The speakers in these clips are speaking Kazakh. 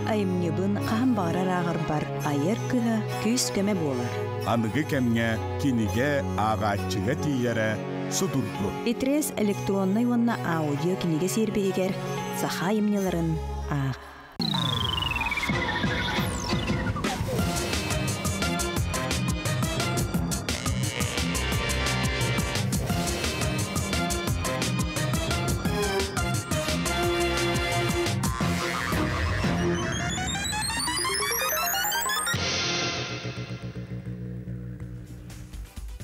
айымнебын қаһан бағарар ағыр бар, айыр кыһа күс көмө болар. Анығы кәмге киниге ағатчыға тиері судурду. Итрес электронный онна аудио киниге сербегер саха айымнеларын ақ.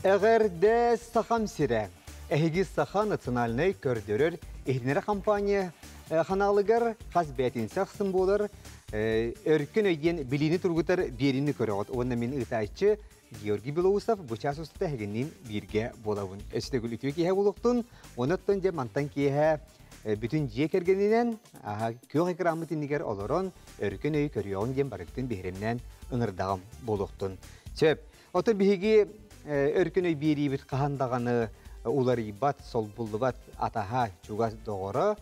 Әгәрдә сахам сире. Әһиги саха национальный көрдөрөр ихнере компания ханалыгар хазбетин сахсын болар. Өркөн өйден билини тургутар берини көрөгөт. Онда мен ытайчы Георгий Белоусов бу часуста хегенин бирге болабын. Эстегүл итүки һә булыктын. Онаттан же мантан кие бүтүн жие кергенинен көк экрамы тинигер олорон өркөн өй көрөгөн ден барыктын беремнен ыңырдагым болуктун. Сөп, ото биһиги өркөнөй берибит кахандаганы уларибат солбулбат атаха чугас догора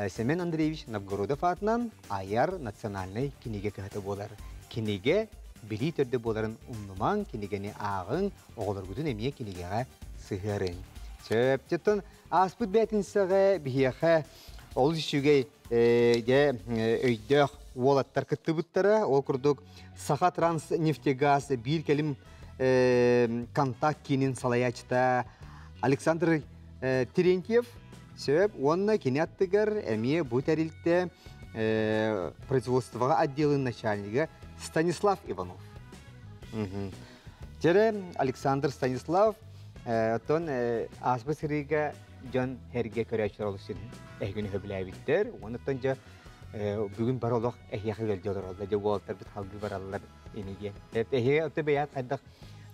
Семен Андреевич Новгородов атынан аяр национальный кинеге кыһаты болар. Кинеге били төрдө боларын умнуман кинегени агын оголор бүтүн эмие кинегеге сыгырын. Сөптөтөн аспыт бетинсеге бихеха ол үшүгей де өйдөх уолаттар кыттыбыттары ол курдук Саха Транснефтегаз бир келим контакт кинин салаячта Александр Терентьев сөп онна киняттыгар эмие бу тарилте производствога отделын начальниги Станислав Иванов. Жере Александр Станислав тон аспасырига жон херге көрөчөр олусын эгүн хөблөбүттер. Онтон жа бүгүн баролок эхяхы жолдор олду. Жолтор бит халгы бараллар эниге. Эхе өтө беят кайдак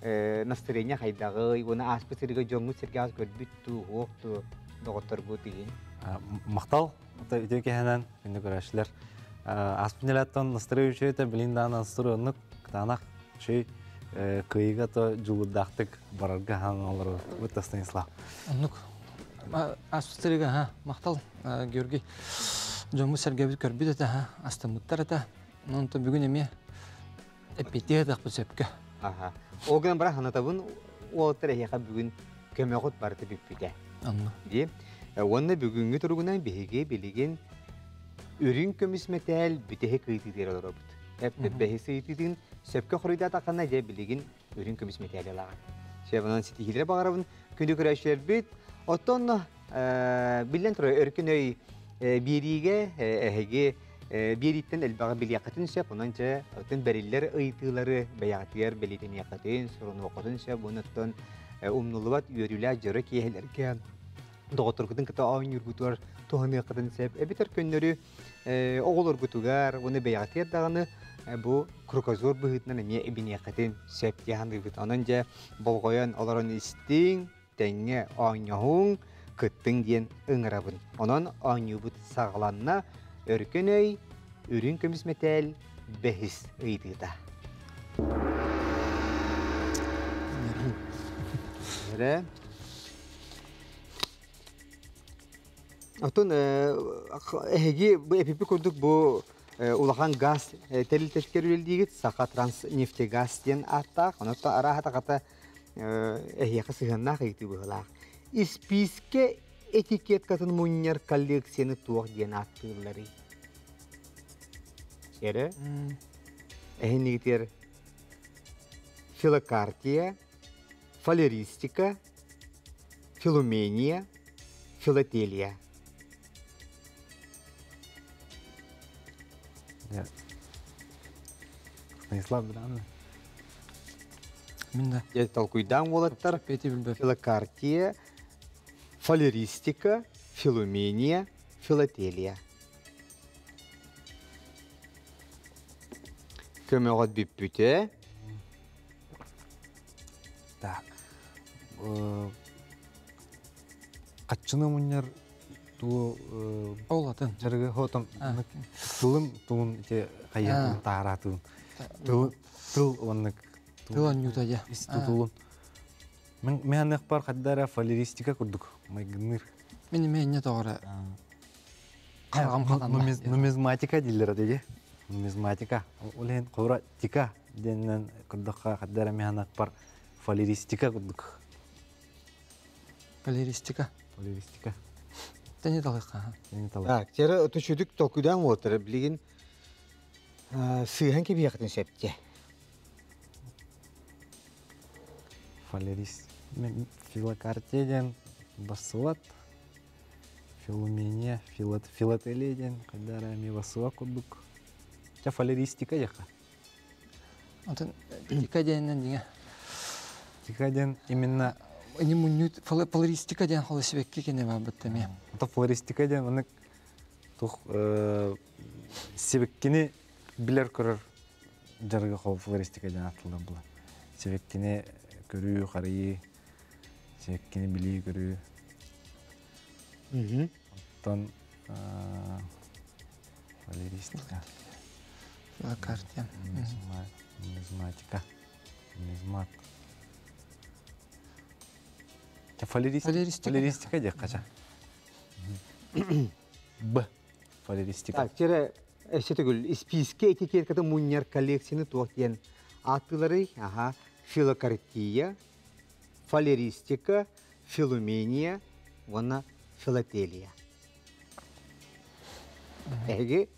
настроение хайдагы, оны аспасырига жоңгу сергаз көрбүттү, окту, доктор бу деген. Мактал, ото идеке ханан, менде көрөчлөр. Аспинелаттан настроение өтө билиндан настроенук, танак шей кыйга то жулдактык барарга хан алар өтө Станислав. Нук аспасырига мактал Георгий жоңгу сергаз көрбүттү та, астамыттар та. Онто бүгүн эме эпитедак бу сөпкө. Оган бара ханатабын уолтар эхяка бүгүн көмөгөт барды биппите. Ди. Онна бүгүнгү тургунан беге билеген үрүн көмүсметел бүтеhe кыйтыдыр олорбут. Эпте бехиси итидин сөпкө хорыйда такана же билеген үрүн көмүсметел алаган. Шебанан ситихилер багарабын күндү көрөшөр бит. Оттон билен тура өркүнөй бириге эхеге бириттен элбага билиякатын сөп, онанча отын бәриллер ыйтылары баягатыгар белитен якатын, сорун окотун сөп, онаттан умнулубат үйөрүлә жыры киелерге доғытыргытын кыта ауын юргутуар тоғаны якатын сөп. Эбитер көннөрү оголор гутугар, оны баягатыгар дағаны бу крокозор быгытынан эме эбин якатын сөп яханды гут. Онанча болгоян оларын истиң, тәңе ауын кыттың ден ыңырабын. Онан ауын юбут сағаланна өркөнөй үрүн көмүсметел бехис ыйдыда. Отон эхеги бу эпипи көрдүк бу улахан газ телил тескерүүлдигит Саха Транснефтегаз ден аттак. Онотто арахата ката эхега сыгынна кыйты быгылак. Исписке этикеткатын муньяр коллекцияны туох ден аттылары. Шере? Эхенигитер филокартия, фалеристика, филумения, филателия. Станислав Бранов. Минда. Я толкуйдан волаттар. Филокартия, фалеристика, филумения, филателия. Көмөгөт биппүте. Так. Каччыны муньяр ту Олатын. жаргы хотом тылым тун те кайын таратын. Тыл оннык. Тыл анютая. Иститулун. Мен бар каддара фалеристика курдук. Майгыныр. Мен тоғыра. Қарғам қалдан. Нумизматика дилер деге. Нумизматика. Улен кора тика денен курдакка каддара механак бар фалеристика курдук. Галеристика. Фалеристика. Тәне талайқа. Эни тала. Так, тері өтішудік толкудан отыр, білген сыйхан кебе яқтын сәпте. Фалерист. Филокартеден басылат. Филумения, филателеден каддара ми басыла курдук. Та фалеристика яка. Антон тика денен деңе. Тикаден именно Они мунют фалеристика ден халы себекке кене бабыттаме. ата флористика ден аны тух себеккини билер көрөр жарга кол флористика ден атылды була. Себеккини көрүү карый, себеккини билии көрүү. Тон флористика, Филокартия. нумизматика, нумизмат. Та фалеристика. Фалеристика. Фалеристика де кача. Б. Фалеристика. Так, тері әшетігіл, списке этикеткаты муньяр коллекцияны туақтен атылары, филокартия, фалеристика, филумения, вона филателия. Әге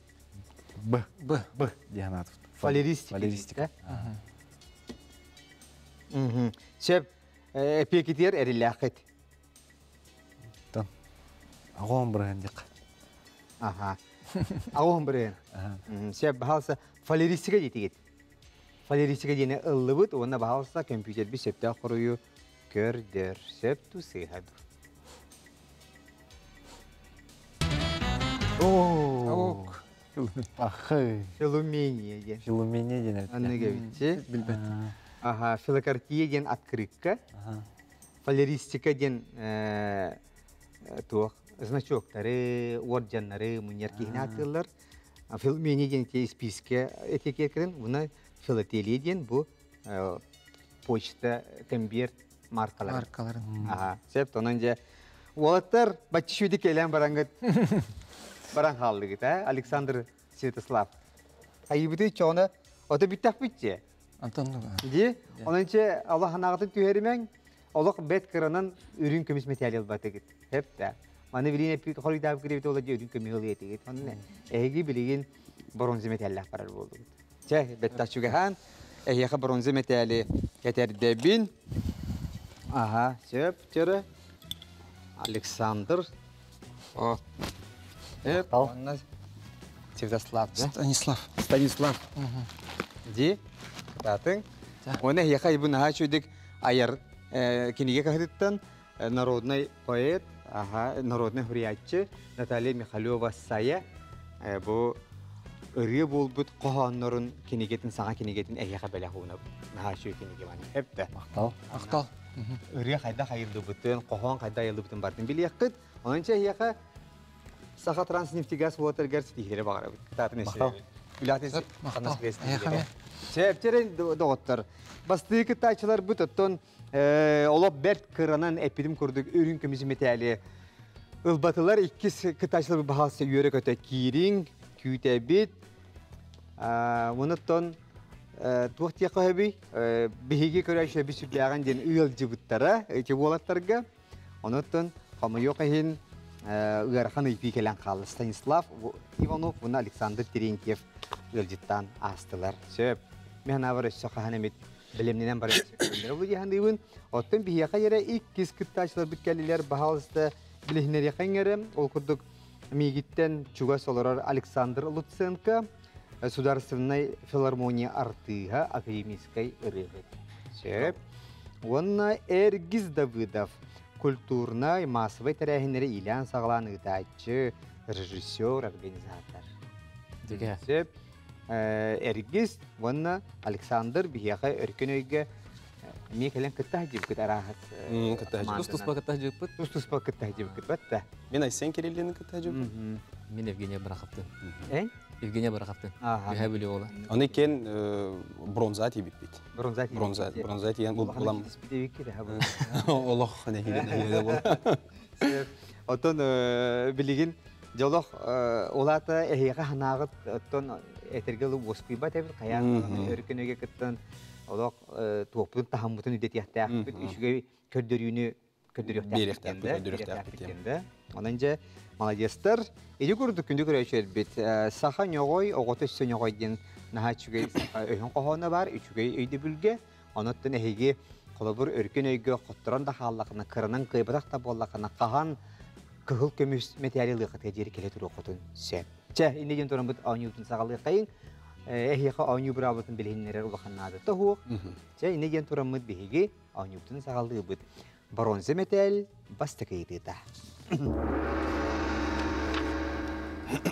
Б. Б. Б. Дианатов. фалеристика. Фалеристика. Сәп, әпекетер әріләқет. Тон. Ағуан бірген дек. Ағуан бірен. Сәп, бағалса фалеристика дейті кет. Фалеристика дейіне ұлы бұд, оны бағалса компьютер бір сәпті құрыю көрдір. Сәп, тұсыйғаду. Ок. Ахы. Филумения ден. Филумения денер. Анныға бітсе. Билбет. Филокартия ден открытка. Фалеристика ден туақ значоктары, орденлары, мұнер кейіне атылар. Филумения ден те списке этикеткаден, бұна филателия ден бұл почта, конверт маркалар. Маркаларын. Сәп, тонан же олаттар батчишуды келен барангат баран халдыгыт, Александр Святослав. Айыбыты чоғына оты биттақ бітче. Антон. Ди, онынче Allah hanağıtı tüyerimen, Allah bet kıranın ürün kömüs materyal batıgıt. Hep de. Mani bilin hep kolu da kiribit olaca ürün kömü hılıyeti git. Onun ehgi bilin bronze materyal parar oldu. Çe bet taşugahan ehgi bronze materyali yeter debin. Aha, çöp çöre. Alexander. O. Hep. Ondan Святослав, Станислав. Ди. Татын. Оны яка ибн хачудик аяр киниге кахыттан народный поэт, народный хуриятчы Наталья Михайлова Сая бу ыры болбут коханнарын кинигетин сага кинигетин яка белахуна хачу киниге ман хепте. Ақтал. Ыры кайда хайырды бутын, кохан кайда йылды бутын бардын билияқыт. Онынча яка Саха Транснефтегаз Watergas тихире багара. Татын эше. Үлатес канас крестин. Септерен доғыттар. Бастығы тайчылар бұт оттон олап бәрт қыранан әппедім көрдік өрін көмізі метәлі. Үлбатылар иккіз кытайчылар бағасы үйері көті кирин, күйті бет. Оныттон туқтия қойбі, бігеге көрәші әбі сүрләған ден үйел жібіттара, өте болаттарға. Оныттон қамайо қайын ұйархан үйпей келен қалы Станислав Иванов, бұны Александр Терентьев өлжіттан астылар. Сөп. Мен авар соқахан емет білімненен бар өсекендер. Бұл дегендейбін, оттың бігеға ері иккіз күттачылар бүткәлілер бағалысты білігінер еқеңері. Ол күрдік мегіттен чугас оларар Александр Луценко, Сударственной филармония артыға академийской ырығы. Сөп. Онна Эргиз Давыдов, культурной, массовой тәрәхінері Ильян Сағлан ұйтачы, режиссер, организатор. Деге. Сөп. Эргиз, онна Александр бігеға өркен өйге мекелен кіттах жеп күт арағыз. Тұспа кіттах жеп күт? Тұспа кіттах жеп күт, бәтті. Мен Айсен Кириллені кіттах жеп күт? Мен Евгения Барахаптын. Ән? Евгения Барахаптын. Бихай білі ола. Оны кен бронзат ебіп бейт. Бронзат ебіп бейт. Бронзат еген бұл бұлам. Олық нәхиледі бұл. Отын білеген, жолық олаты әйеға ханағыт, оттон этергел успыйба теб каян өркөнөгө кыттан олок туопун тахаммутун үдет яхтаак бит үчүгө көрдөрүктәк. Онан же молодецтер. Иди күрдүк күндү көрөчөр бит. Саха нёгой, огото сөнөгой ден наха чүгөй өйөн кохона бар, үчүгөй өйдө бүлге. Оноттон эһиги колобур өркөн өйгө котторон да хааллакына кырынан кыйбатак та боллакына кахан кыгыл көмүс материалыгы жери келе туру котун се. Че, инеген туран бит аунютун сагалык кайын. Эһиха ауню брабытын билһиннерер улаханнады тоху. Че, инеген туран бит биһиги аунютун сагалыгы бит. Бронзе металл бастыкыйдыта.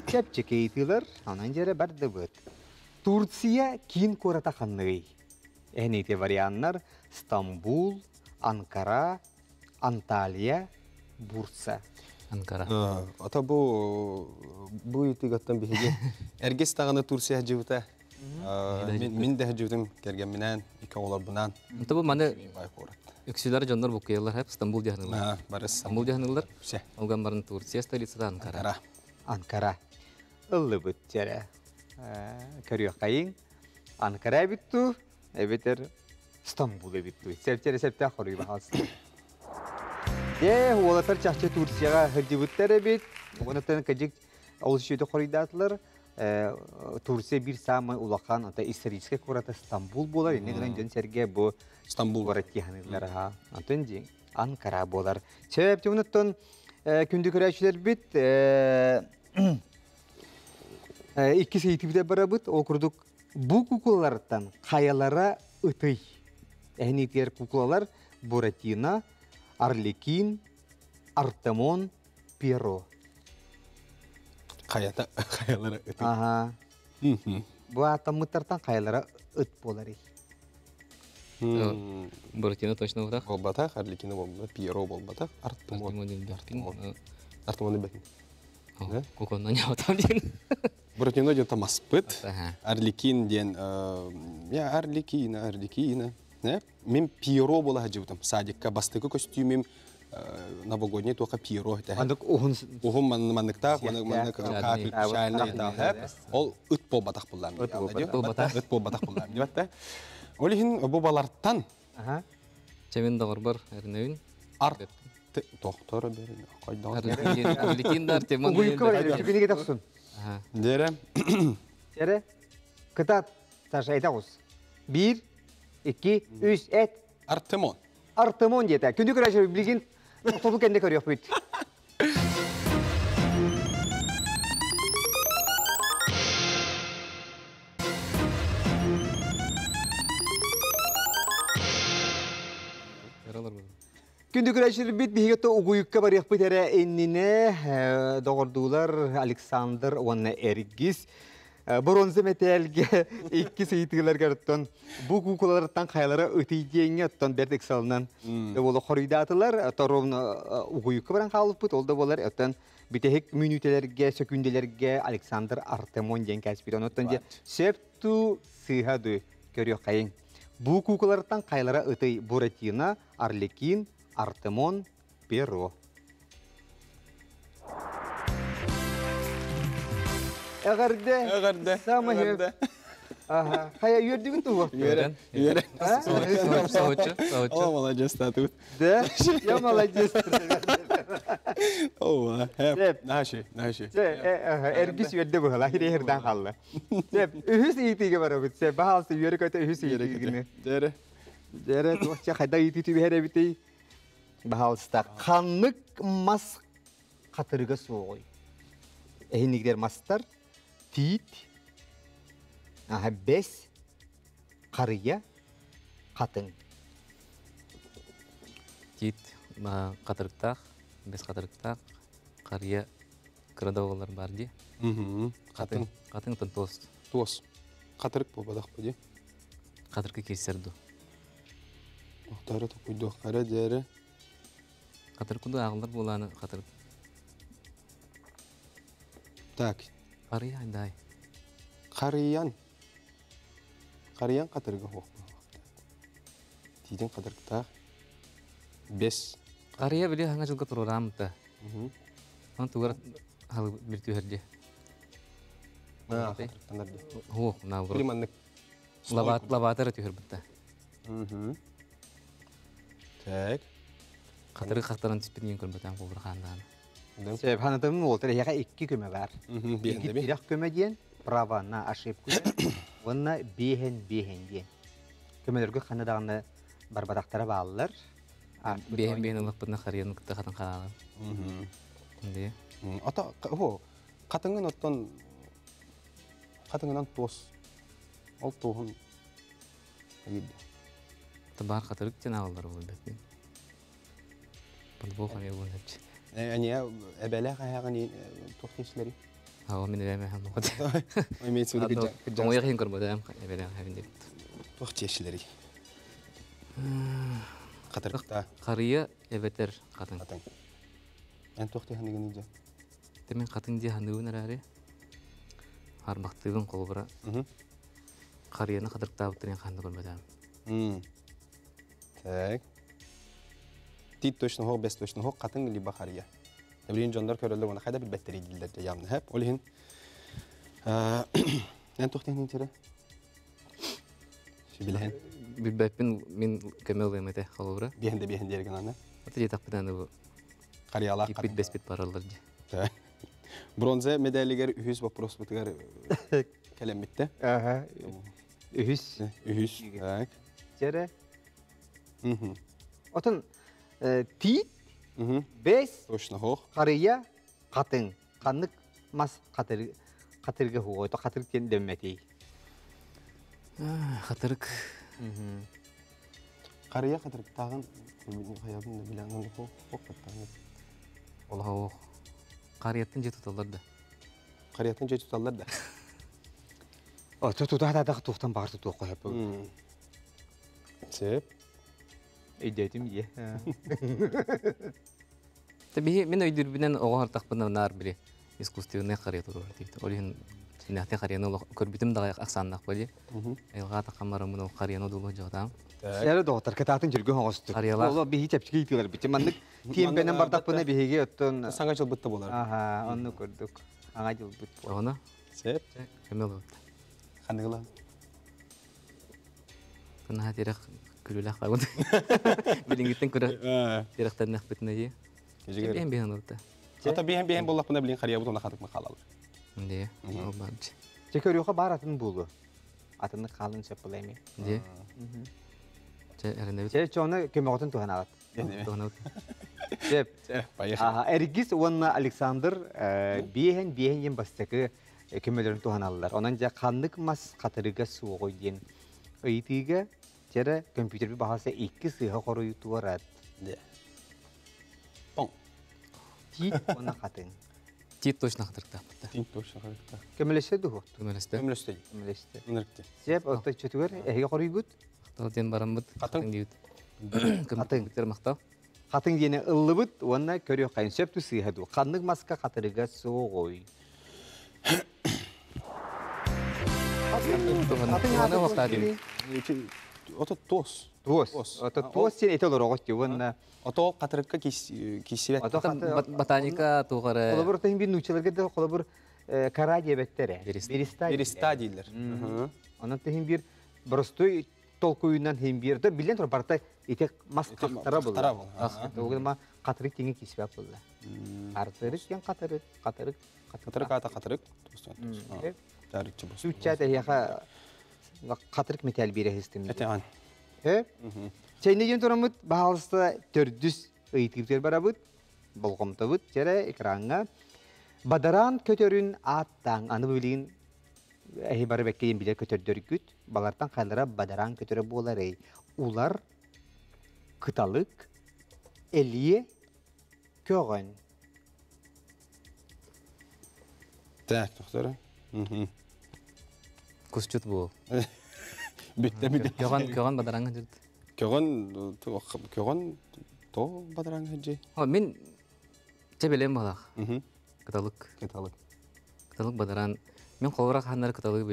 Чепчекейтилер, анан жере барды бит. Турция кин кората ханны. Эһнете варианттар Стамбул, Анкара, Анталия, Бурса. Анкара. Ата бу итигаттан биһиге эргес таганы Турция жыбыта. Мен дә җүдем кергән менән ике олар бунан. Бу маны Бай корат. үксүләр җоннар бу кыялар һәп Стамбул дияһнылар. Барыс. Стамбул дияһнылар. Ше. Алган барын Турция столицада Анкара. Анкара. Ыллы бит жере. Көрү кайын. Анкара битту, эбетер Стамбул битту. Септере хорый бахалсын. Олатар чахчы Турцияга хырдыбыттар бит. Онотан кajik олшүйдө хорыйдатлар. Турция бир самый улахан ата исторический курата Стамбул болар. Энеден жөн серге бу Стамбул бараттыганылар ха. Антон жин Анкара болар. Себеби онотон күндү көрөчүлөр бит. Икки сейтибде барабыт, ол курдук бу куклалардан каялара ытый. Энитер куклалар Буратино, Арлекин, Артемон, Перо. Каялары ытый. Ага. Бу атамыттардан каялара ыт болар. Буратино точно урак. Болбата, Арлекино болбата, Пьеро болбата, Артемон бетин. Куконно не отам ден. Буратино ден тамаспыт. Арлекин ден Арлекина. Мен Пьеро бола жыбытым. Садикка бастыгы костюмим новогодний тока Пьеро. Андык ухун манныктак, маннык шайлы да. Ол ыт болбатак буллар. Ыт болбатак буллар. Дибатта. Олихин бу балартан. Ага. Чемен дагыр бар, эрнөйүн. Арт доктор берин. Койдон. Арлекин да Артемон. Күнүгө таксын. Дере. Дере. Кытат таш айтабыз. 1 2 3 эт. Артемон. Артемон дете. Күндү көрөчү билген топту кенде көрөк бит. Күндү көрөчү бит бигетто угуйукка барык бит эре эннине догордуулар Александр онна Эргис бронзе металлге икки сейтилер гөрттөн бу куклалардан кайлары өтөйдеңе оттон бердик салынан боло хорыйдатылар торун угуйукка баран калып бит олда болар оттон битек минутлерге секунделерге Александр Артемон ден каспирон оттон же септу сыхады көрөк кайын бу куклалардан кайлары өтөй Буратино, Арлекин, Артемон, Перо. Эгерде. Самый. Ага. Кая йөрдүгүн тугу? Йөрен. О, молодец, татут. Да? Я молодец. О, хэп. Наши. Эргис йөрдү бу hala хирден калды. Деп, үһүс ийтиге барабыт. Се баалсы йөрөкөтө үһүс ийтиге. Дере туача кайда ийти бере битей. Баалста канлык мас катырга соой. Эһинигдер мастар тит. Бес карыя катын. Тит катырыктак, бес катырыктак, карыя кырдагылар бар ди. Катын тос. Тос. Катырык болбадак бу ди. Катыркы кесерду. Охтары токуйду кара дере. Катыркыды агылдар буланы катырык. Так. Карыя андай. Карыян катырга хок. Тиден катырыкта 5. Карыя биле ханга жылга турурамта. Ан тугар хал биртү херде. Катырыктанар ди. Ху, наоборот. Климаннык. Лаватар түйір бітті. Так. Қатыры қақтаран түспеден көрбетен қолбыр қандағаны. Себеп ханатымын олтыр яға 2 көмө бар. Бенде бе. Тирах көмө диен, права на ошибку. Онна бехен диен. Көмөлөргө ханадаганы барбадактары баалар. Бейін ұлық бұдына қарияны күтті қатын қалағын. Де. Ата, хо, қатыңын оттан, қатыңынан тос. Ол тоғын еді. Бар қатырық тен ағылдар ол бәтпен. Бұл бұл қария бұл әпчі. Әне, әбәлі қаяғын тоқтесілері? Ағы мен әбәмі әм ұқыды. Ой, мен сөйлі күджан. Оңайға қиын көрбеді әм әбәлі әбін деп. Тоқтесілері. Қатырықта. Қария әбәтер қатын. Қатың. Ән тоқты ханығын еді. Темен қатын де ханығын әрі. Армақтығын қолы бұра. Қарияны қатырықта бұттырен қанды көрбеді әм. Так. Тит точно хо, без точно хо, қатың либо қария. Әбілейін жондар көрілді, оны қайда бір бәттері еділдерді ямны әп. Олығын. Ән тоқты ханығын тері? Шебілген. Білбәппен мен көмел бәймәді қолы бұра. Бейінді ерген аны. Оты жетақ бұдан бұл Қариялар иппет бәспет баралар де. Так. Бронза медалигер үхіз вопрос бұтығар кәлем бітті. Үхіс. Үхіз. Так. Жәрі. Отын тит, бес, Точно хо. қария, қатын. Қанық мас қатырғы хуғой, қатырғы кен дөмметей. Қатырық. Қария қатырып тағын қаябын да біләңін хо. Олға оқ. Қарияттың жет тұталар да. Қарияттың жет тұталар да. Тұтадағы тұқтан бар тұтуы қойып. Сеп. Үйдетім е. Мен өйдірбінен оға артақпына нар біле. Искусстивный қария тұрыр дейді. Олығын сенәқтен қарияны көрбітім дағай ақсаннақ бөлі. Әйілға таққамарымын ол қарияны ұдылы жоғдам. Сәрі доғытар кәтатын жүрген оңысты. Қариялар. Олы бейі тәпчіге етілер бітім. Мандық тиембенен бардақпына бейге өттін. Саңа жыл бұтты болар. Оны көрдік. Аңа жыл бұт. Оны? Сеп. Көмел бұтты. Қандығыла. Күнна терек күлілі қағын. Білінгіттен күрі теректен нәқ бітіне де. Бейін бейін ұлды. Ата бейін болақпына білін қария бұтына қадықма қалалыр. Де. Ол барыншы. Жекөріуға бар атын бұлы. Атыны қалын сөп бұлайме. Де. Әрінде біт. Сәрі чоны көмеғытын туған ағат. Тоғына бұт. Сеп. Поехали. Әргіз онна Александр бейін ен бастықы көмелерін туған алылар. Онан жа қандық мас қатырыға суғы ден. Өйтіге жәрі компьютербі бағасы 2 сыға қоры ютуар әд. Де. Пон. Тит оны қатын. Тит точно қатырықта бұтты. Тин точно қарықта. Көмелесі дұғы. Көмелесті. Өмірісті. Көмелесі. Үнірікті. Сеп, отта чөтігер, әйге қоры үйгіт. Талтен барам бұт. Қатын. Қатын. Көміктер мақтау. Қатын дені ұлы бұт, онна көрі қайын сөпті сыға дұғы. Қандық масқа қатырыға суғы. Тоғына уақта дейм. Ото тос. Туос. Ото туос сен еті олар оғыт деу. Ото қатырыққа кесебет. Ботаника туғары. Қолы бір тәйін бен нучаларға да қолы бір кара дебеттері. Бериста дейлер. Онан тәйін бір бұрыстой толкуынан хем берді. Білен тұр барта етек мас қақтара бұл. Оғыма қатырық теңе кесебет бұл. Артырық кен қатырық. Қатырық ата қатырық. Тарықчы болсын. Сүтчәді яға қатырық метал бере хестім. Әте ан. Чайны ен тұрамыд бағалысты төрдүс ұйтығыптер бара бұд. Болғымты бұд. Жәрі экранға. Бадаран көтерін аттан. Аны бөлігін әйі бары бәккейін білер көтердер күт. Балартан қайлара бадаран көтері болар әй. Улар қыталық әлие көғын. Так, тоқтары. Күс жүт бұл. Бүтті. Көған бадараңға жүрді. Көған то бадараңға жей. Мен чәбелем балақ. Кыталық. Кыталық бадаран. Мен қолырақ ханнары кыталығы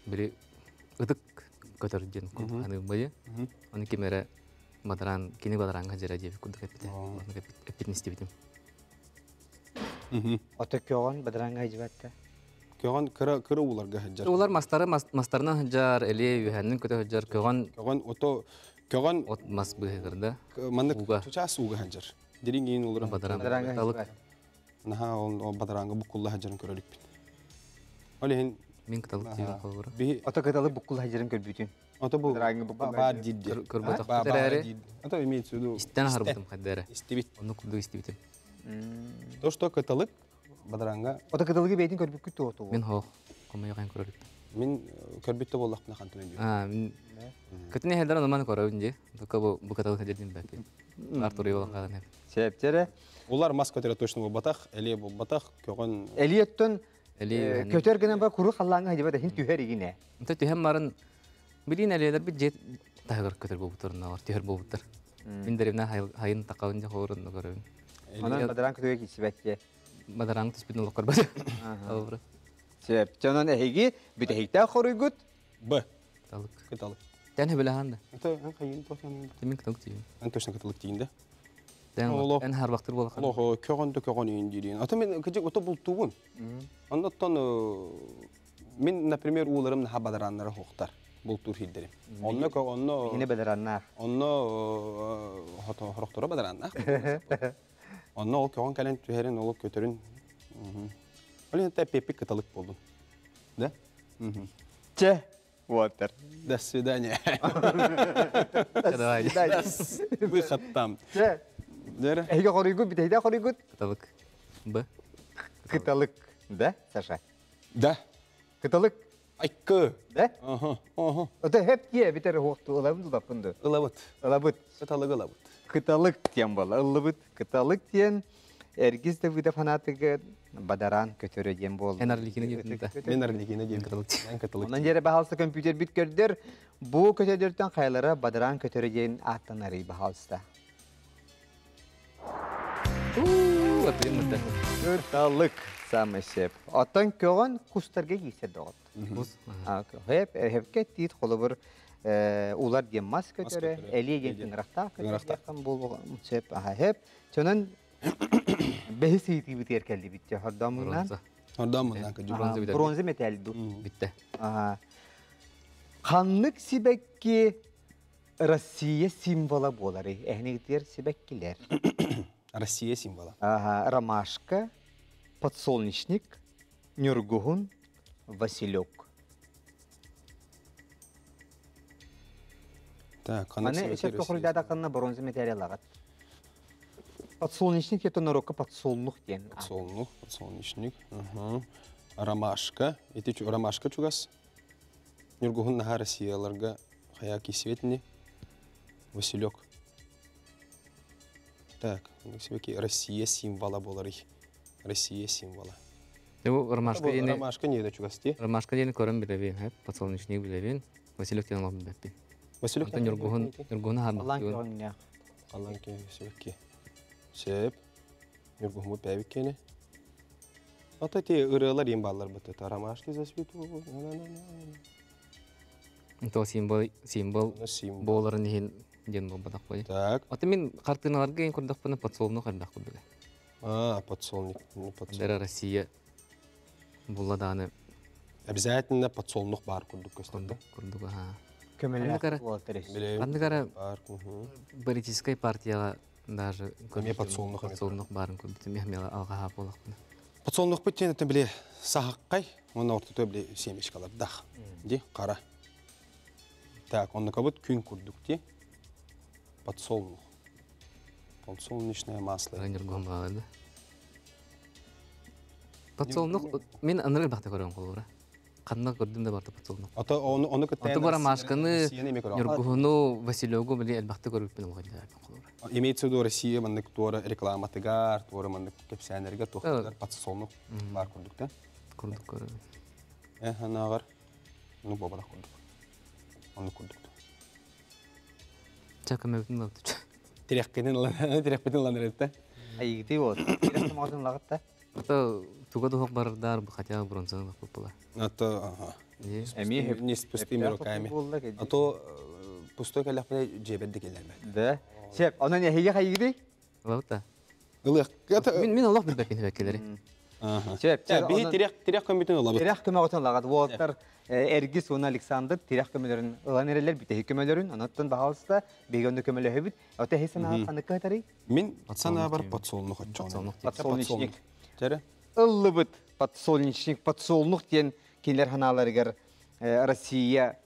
білі ұдық көтерден күн бойы. Оны кемері бадаран, кені бадараңға жері деп күндік әппеті. Әппетін істебетім. Ota köğün badaranга hicbatta. Köğün kıra ularga hajjar. Олар мастарынан хыджар, эле үһәннен көтө хыджар, көгөн Köğün oto köğün от мас быһыгырда. mandık Uga. tuças uga hajjar. Dirin giyin olur. Badaranга Талык. hicbat. Naha o badaranga bu kulla hajjarın körülük bin. Olehin Мен кыталык тиген колгора. bir Ota kıtalı bukul hacırın körbütün. ota bu Badaranga bu kulla ba diddi. Көрбөтөк Ba терере. diddi. Ota ümit sudu. Истен харбытым хаддары. İstibit. Onu кулду истибитим. То что каталык badaranga Ota kıtalı beytin körbükü tuğutu. Мен хох. Комай яхан көрөлүп. min körbütte bollak buna kantın önce. Мен Көтүнө хедар онман көрөбүн же. Бука бу каталык хаддин бәки. Артур йолан калган. Septere. Ular maskotera точно bu batak, eli bu batak, köğün Eliyettön Эле kötör gene ba kuru kallanga hicbatta hin tüher igine. Нта түһәм барын билин әлелер бит жет тагыр көтөр болуптарына бар, төһөр болуптар. Мин дәревнә хайын тақавын жа хорын көрөм. Ondan badaranга kötör gitsibetke. Мадараң түспүн олық көрбөдө. Албыр. Sep. Çanan ehigi bitehikta хорыгут. B. Талык. Katalık. Тән хәбеләһәндә. Ata en kayın tosan. Тимин кытык тиген. En точно katalık deyinde. Тән эн һәр вакыт була. Allah köğün de köğün indirin. Ata men kıcık ota bultuğun. Ondan min например ularım naha badaranlara hoqtar. Bultur hilderim. Onna onna Yine badaranlar. onna hata horoktora badaranlar. Onna o köğün kalen tüherin olup kötörün. Öyle de pepik katalık buldun. Da? Çe. Water. До свидания. Давай. Выход там. Çe. Дера. Ehigi хорыгут bitehikta хорыгут. Талык. Б. Kıtalık. Da Sasha. Да. Kıtalık. Айкы. Da. Aha, aha. Ota hep diye biter hoqtu olamdı da pındı. Ilavut. Alabıt. Katalık ılavut. Kıtalık diyen bala. Alabıt. Kıtalık diyen ergiz de vida fanatıgı badaran kötörü diyen bol. Эн арликине дебин да. Men arligine diye Katalık. Ben katalık. Ondan yere bahalsa kompüter bit gördür. Bu kötörden kaylara badaran kötörü diyen attan arayı bahalsa. Атын мытта. Kıtalık. Samesep. Atan köğün kustarga giyse doğut. Бус. Hep kettit kolubur. Ular diyen mas kötörü. kötörü. Eliye gentin rakta kötörü. Rakta. Yakın bol. Sep. Hep. Çönen behis iyiti biter keldi bitti. Hardamından. Бронза. Oradan mı lan kıcık? Bronze bir de. Bronze metal du. Битте. Kanlık sibekki Россия simvola boları. Ehnikler sibekkiler. Россия символа. Ромашка, подсолнечник, нюргун, василек. Так, Аны эсеп тохрыда да канна бронзе материал агат. Подсолнечник это норока подсолнух ден. Подсолнух, подсолнечник. Ага. Ромашка. Эти ромашка чугас. Нюргухун наха Россияларга хаяки светни. Василек. Так, Россия символа болары. Россия символа. Бу ромашка дене. Ромашка не да чугас ти. Ромашка дене көрөм билебин, хеп. Подсолнечник билебин. Василек ден алып беппин. Василек Антон Юргугун Аллан харбак. көрүнгө. Аллан ке севекке. Сеп. Нюргухун пәвик кене. Ата те ырылар ем баллар быты. Ромашки засвету. То символ Символ. боларын ден ден болбадак кой. Так. Аты мен картиналарга ен көрдүк буны подсолнух харбак биле. Подсолнух. Дера Россия булладаны Обязательно подсолнух бар курдук көстөрдө. көрдүк. Ага. Көмөлөк болторис. Андыгара Бар. политическая партияга даже подсолнух подсолнух барын көрдүк. Мехмела алга болак. Подсолнух битен это биле сахаккай, он ортото биле семечкалар дах. Ди кара. Так, он накабыт күн курдук ди. Подсолнух. Подсолнечное масло. Ранер гомбады. Подсолнух мен аныры бакта көрөм колора. Канна көрдүм да барта подсолнух. Ата оны кытта. Аты бара машканы Юргуну Василёгу биле албакта көрүп мен колора. Имеется в виду Россия, мандык туора реклама тыгар, туора мандык кепсянерге тухтар подсолнух бар курдук да. Көрдүк көрөм. Анагар. Ну бабара курдук. Оны курдук. Чакамебин лапты. Тирекпедин ланырытта. Айгти вот. Кирем мазын лагатта. Ата туга дохок бардар хотя бронзаны купула. Это ага. Эми хеп Не с пустыми руками. А то пустой каляпне жебедди келерме. Да. Сеп, анан эхиге хайгиди? Лапта. Ылык. Мен олох билбеп мен бекелери. Сөп, Би тирек көмөтөн олабыт. Тирах көмө отон лагат. Волтар Эргис уна Александр тирах көмөлөрүн ылан эрелер бите көмөлөрүн анаттан баалыста бегөндөй көмөлө хөбүт. Ота хесана каныкка тарый. Мен сана бар подсолнух отчон. Подсолнечник. Жары. Ыллыбыт подсолнечник, подсолнух диен кинлер ханаларыгар Россия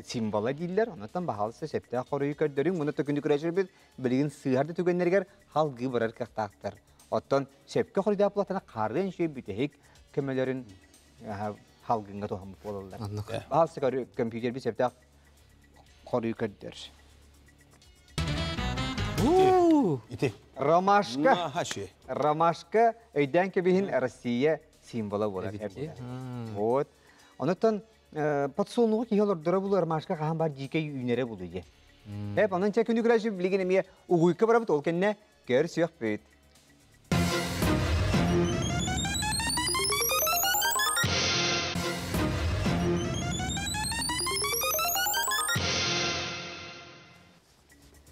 символы дилер. Анаттан баалыста септе корой көрдөрүн. Муна төкүндү күрәшербез. Билген сыгарды түгеннергер халгы барар кактактар. Оттон сепке хорда аплатана карын шей битек көмөлөрүн халгынга тохам болалар. Баалысы компьютер бит септе корой көрдөр. Ити. Ромашка. Хаши. Ромашка өйдән кебиһин Россия символы булар. Вот. Онотон подсолнук киһелер дора булар ромашка хаһан бар жике үйнере булуй. Хеп анан ча күнү граши билген эме угуйка барабыт ол кенне көр сүйөк бит.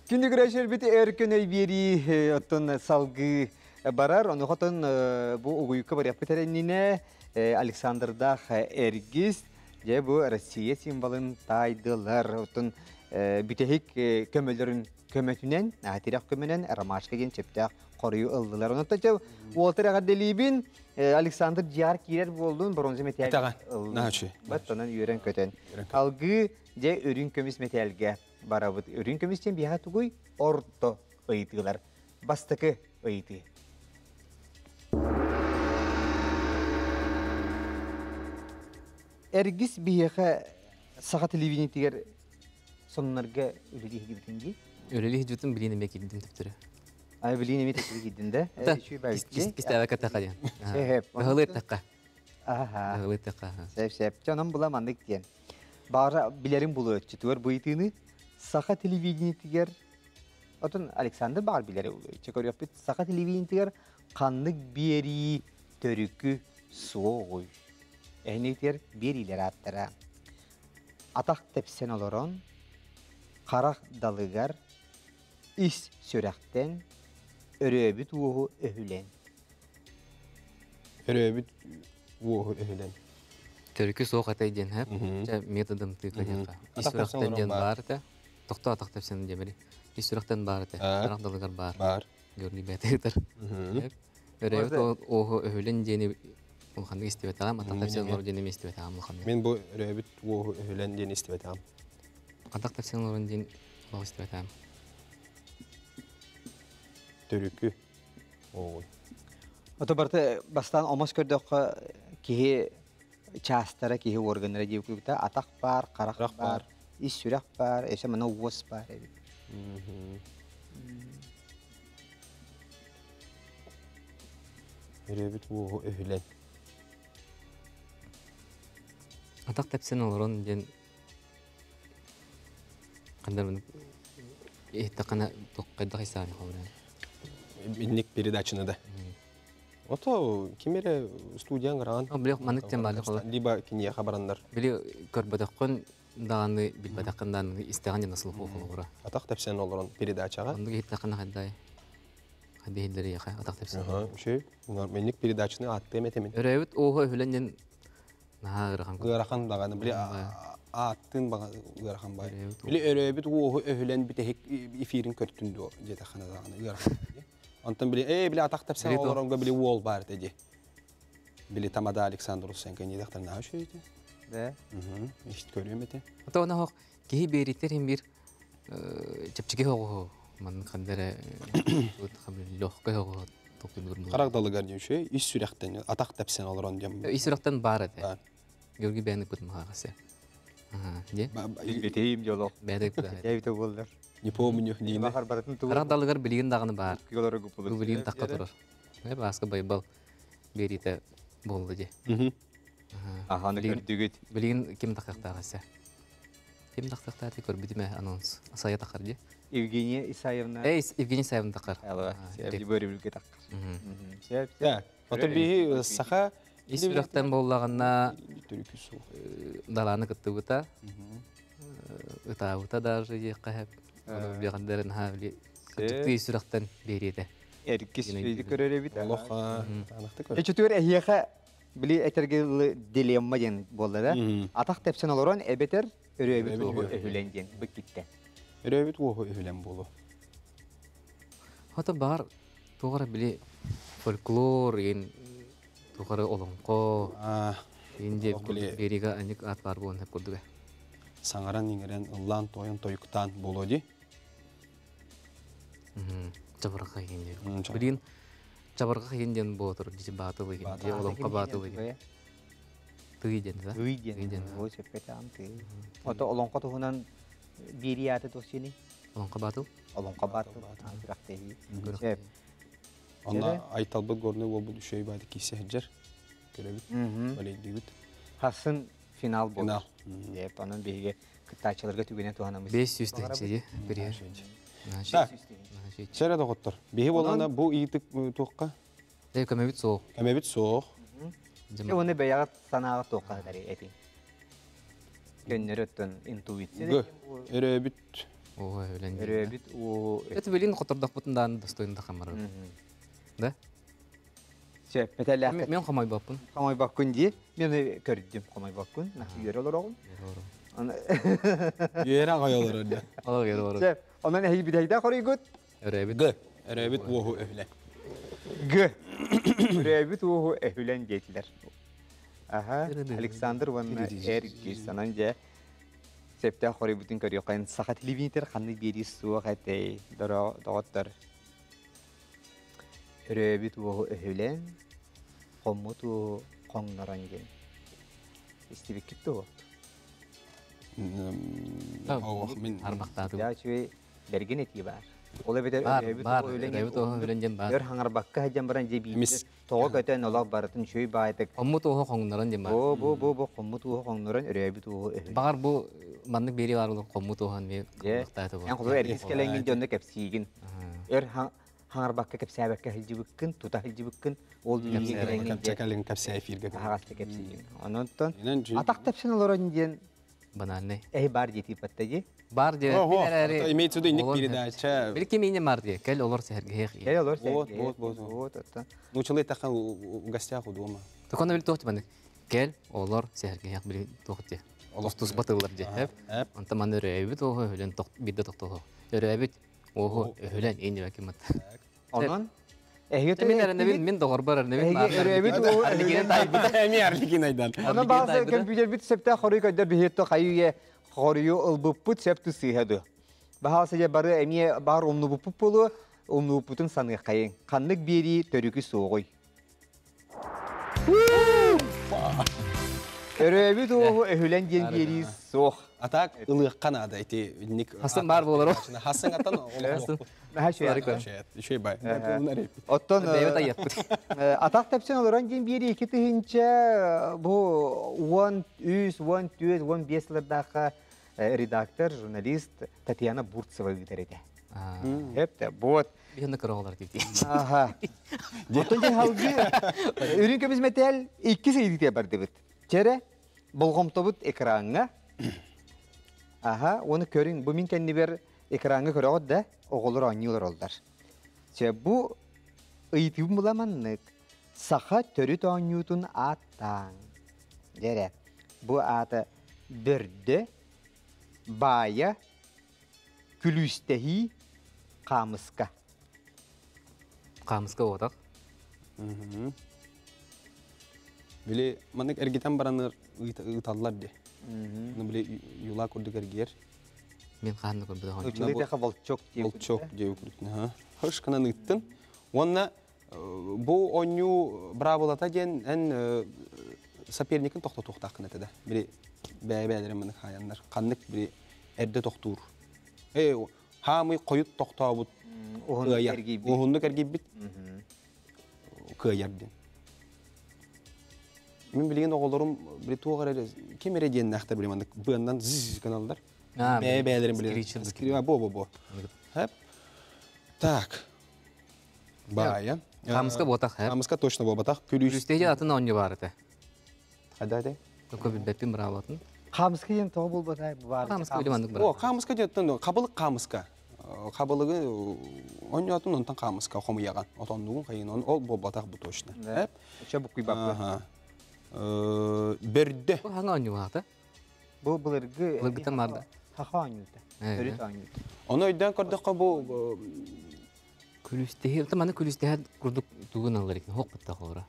Күнү граши бит эркен өйбери оттон салгы барар. Оны хотон бу угуйка барып битеренине Александрдах Эргис же бу Россия символын тайдылар. Оттон битехик көмөлөрүн көмөтүнен, атирак көмөнен ромашка ген чептак корую ылдылар. Онтача Уолтер Агаделибин Александр Жар кирер болдун бронза металл. Нахачи. Баттанан үйрен көтөн. Алгы же өрүн көмүс металлге барабыт. Өрүн көмүстен бия тугуй орто ыйтылар. Бастыкы ыйты. Эргис бияха сага телевидение тигер соннарга үлелиһи гибитинги. Өлелих жутун билине мекилдим төптөрө. Ай билине мете гидинде. Кистәвә катака дигән. Сәһеп. Хылыр такка. Аха. Хылыр такка. Сәп. Жаным буламандык диен. Бара билерин булу өтчүтөр буйтыны сага телевидение тигер. Отон Александр бар билери булу. Чекорып бит сага телевидение тигер канлык бери төрүкү соой. Эһнитер берилер аттара. Атак тепсен олорон карак далыгар ис сөрәктен өрөбүт уһу өһүлен. Өрөбүт уһу өһүлен. Төркү соок атай ден хап. Жа методым тыйкаҗакка. Исүрәктән ден бар да. Токта атак тепсен демели. Исүрәктән бар да. Карак далыгар бар. Бар. Görünü beteydir. Örevit oğu öhülün deni ulxandı istibet ağam, ataq tafsiyanlar deni istibet ağam ulxandı. Men bu öröbüt oğu öhülen deni istibet ağam. Ataq tafsiyanlar deni ulxandı istibet ağam. Törükü oğul. Otobarta bastan omos kördök kihi çastara kihi organlara diýiklikde ataq bar, qarak bar, is sürek bar, eşe mana uwas bar. Öröbüt oğu öhülen. Ataq tafsiyanlar deni qandarmın ehtaqana toqqayda hisani qawran. Binlik передачаны да. Ото кимере студиян гран. Билек маныктен баалы кала. Либо кине хабарандар. Били көрбөдөккөн даганы билбедаккандан истеган насыл хукугура. Атак тапсан олорон передачага. Андык эттакана хаддай. Хаддейлери яха атак тапсан. Şey, bunlar binlik передачаны атты метемин. Өрөбүт оого хүләнен наагырган. Гырахан даганы били аттын бага гырахан бай. Били өрөбүт оого өһүлен битек эфирин көртүндү жетахана даганы гырахан. Антон били били атак тапсан олоронго били wall бар деди. Били тамада Александр Лусенко не дактар на шо эти? Да. Ишт көрөм эте. Ата она хок ки беритер хем бир чепчиге хого ман кандere вот хабил лёгкое хого токун дурму. Карагдалы гардиюше иш сүрәктен атак тапсан олорон дем. Исүрәктән бар иде. Георгий бәйне күтүм хагасы. Де? Бетейим жолок. Бәдек булды. Яйты булдыр. Не помню, не имя. Бахар баратын тугу. Карагдалыгар билген даганы бар. Килолары күп булды. Бу билген такка турар. Баска байбал берите болду де. Аханы көрдүгүт. Билген ким такактагысы. Ким тактактады көрбүдүмө анонс. Асая такар де. Евгения Исаевна. Евгений Исаевна такар. Алла, сәби бөрүлгө такар. Я, ото би саха Исүрәктән боллаганна төрүкү суу. даланы кыттыбыта. Ытаута даже якып. Аны бигәндәрен хавли. Кытты исүрәктән бериде. Эркис сөйді көрері бит. Олоха. Танықты көр. Эчетөр эхиеха били этергел дилемма ден болды да. Атақ тепсен олорон эбетер өрөбүт угу өһүленден биккитте. Өрөбүт угу өһүлен болу. Хата бар тугара биле фольклор ен тугара олонко инде берига аник ат бар болон хеп курдуга. Саңаран еңерен ыллан тойын тойуктан болу ди. Чабырга кенде. Билин чабырга кенден болотур, дижи батылы кенде, олонко батылы. Тыйден да? Тыйден. Ол сеппетам тый. Ото олонко туһунан берияты тосини. Олонко батыл? Олонко батыл. Бирактеги. Сеп. Онна айталбыт горны ол бул үшөй байды кисехжер. Көрөбүт. Балейдигит. Хасын финал болду. Финал. Деп анын беге кытачыларга түгөнө туганамыз. 500 тенчеди бирер. Так. Шере доготтор. Беги болганда бу ийитик туукка. Көмөбүт соо. Көмөбүт соох. Оны беягат санаага тууккадар эти. Көннөрөттөн интуиция. Өрөбүт. Ого, өлен. Өрөбүт у Это билин котордак бутундан достойнда камары. Да? Сеп петеле. Мен камай баппын. Камай баккун ди. Мен көрдүм камай баккун. Нахи көрө олорогум. Йера гайолор да. Алар гер бар. Сеп, онан эһи бидайда корыйгут. Өрөбүт. Өрөбүт угу өһүлен. Г. Өрөбүт у эхүлен дейтилер. Аха, Александр ван Эрки сананже септе корыйбутун көрөкөн саха телевизор канды бери суга кайтай доготтор. Өрөбүт у эхүлен коммуту коңноранген. Истебик китто. Ох мен Армактады. Я чүй берген эти бар. Ола бедер Бар, өрөбүт өленден бар. Өр хаңар бакка хаҗан баран жеби. Мис. Тоо көтөн олак барын чүй байтык. Коммут ого коңнорон дем бар. Бу коммут уу коңнорон өрөбүт уу. Багар бу маннык бери бар коммут ого мен мактады Эн кулу эргис келенген жонда кепсигин. Өр хаңар бакка кепсәбәккә хилҗибеккин, тута хилҗибеккин. Ол дигән капчакалын капса эфирге. Хагасты кепсигин. Онтон Инен жи. атак тепсен олорон ден Банальный. бар дити паттаги. Бар де. Имеется в виду ник передача. Билки мене бар де. Кел олор сәрге. Кел олор Вот. Вот. Ну человек тахан в гостях у дома. Токона бил тохт баны. Кел олор сәрге бил тохт де. Олостус батылар де. Анта ман өрөбүт ого өлен тохт бидде тохт. Өрөбүт ого өлен энди бакимат. Онон Мен догор бар мен бар. Өрөбүт уу Арнигенен тайбыт. Эми арликин айдан. Ona bazı kompüter bit septe xori kadar bihetto xayuye xoriyo ılbuput septu sihadu. Bahasa ya barı emiye bar omnu buput bolu omnu buputun sanı xayın. Kanlık biri törükü soğuy. Öröbüt oğu ehülen gen biri soğ. Атак ылык канада эти ник. Хасан бар болор. Хасан аттан Daha şey. Şey bay. Otton Бейбет аяп. atak tepsen oluran gen biri iki tığınca bu 100-105'lerdeki redaktör, jurnalist Tatiana Burtseva giderdi. Hep de bu. Bir handa karalar dedi. Aha. Otton gen halgi ürün kömüz metal iki seydi diye bardı bit. Çere bulgum tobut ekranına. Aha, onu körün bu min kendi bir ekranı körüyor da oğullar anıyorlar oldular. Bu eğitim bulamanlık saha törüt anıyordun atan. Dere, bu atı dörde baya külüstehi kamıska. Камыска отак. Биле манык эргитен бараныр ыйталлар де. Ну биле юла курдук эргер. Мен ханны көрбөдө. Училите волчок диye. Волчок диye күрүтүн. Хош кана ыттын. Онна бу оню браволата ген эн соперникин токтотуктак кына да. Биле бәбәләре манык хаяндар. Каннык биле эрде токтур. Хамы коют токтобут. Ohunluk ergibit. Kıyardı. Мен bilgen oğullarım bir tuğar kemere diyen nakta bilemandık. Bu yandan zzz kanallar. Beylerim bilen. Skriva bo. Hep. Так. Baya. Камыска ботак хэ. Камыска точно болбатак. Күлүс. Үстеге атын оньо бар эте. Хада. Көп билбеппин браватын. Камыска ен тоғы болбатай бар. Камыска билемандык бар. О, камыска жеттен кабылык камыска. қабылығы ойнатын онтан қамысқа қомыяған. Отандығын қайын ол болбатақ бұ точно. Уча букуй бапы. Берді. Бұл хаңа ойны вақты? Бұл бұлырғы... Бұлыргыттан барды. Хаха ойнуды. Төрет ойнуды. Оны өйден көрдіққа бұл... Күлістегі, маны күлістегі күрдік туғын алар екен, хоқ бұтта қолыра.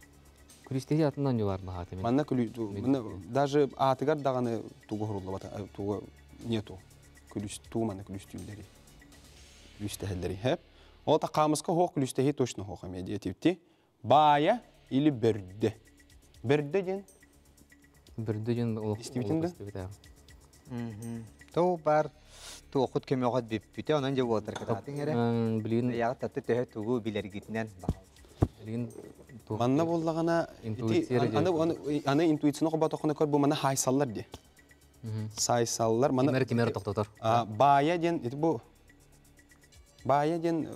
Күлістегі атынан не бар бағаты мен? Манна даже атығар дағаны туғы ғұрылы бата, туғы нету. Туғы маны күлістігілері. Күлістігілері, хеп. Ол та қамысқа хоқ күлістегі точно хоқ әмеді етіпті. Бая или бірді. Бірді ден? Бірді ден Истебетінді? Тоу бар, тоу құт көме оғат беппіте, онан же болдыр кататын әрі. Білген... Яғы татты төхі туғы білергетінен бағыл. Манна болдағана... Аны интуицияны қобат оқына көр, бұл мана хайсаллар де. Сайсаллар... Кемері тоқтатар. Бая ден... Бая ден...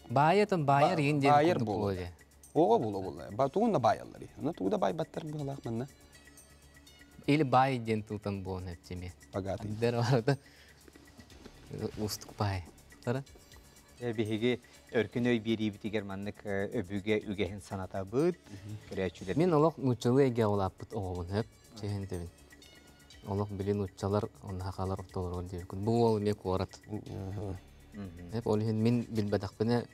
Байятын байыр ең ден Байыр күрдік бол. болды. Оға болды. Туғында байаллар. Туғында бай баттар бұғалақ манна. Или бай ден тұлтан болын әптеме. Багатый. Дәр барады. Устық бай. Тара? Беге өркін өй бері бітігер маннық өбіге үгехін саната бұд. Күрәчілер. Мен олық нұтчалы әге олап бұд оғын әп. Чехен дебін. Олық білін нұтчалар, оны хақалар ұқталар ол деп. Бұл ол мек орат. Әп ол мен білбәдақ біне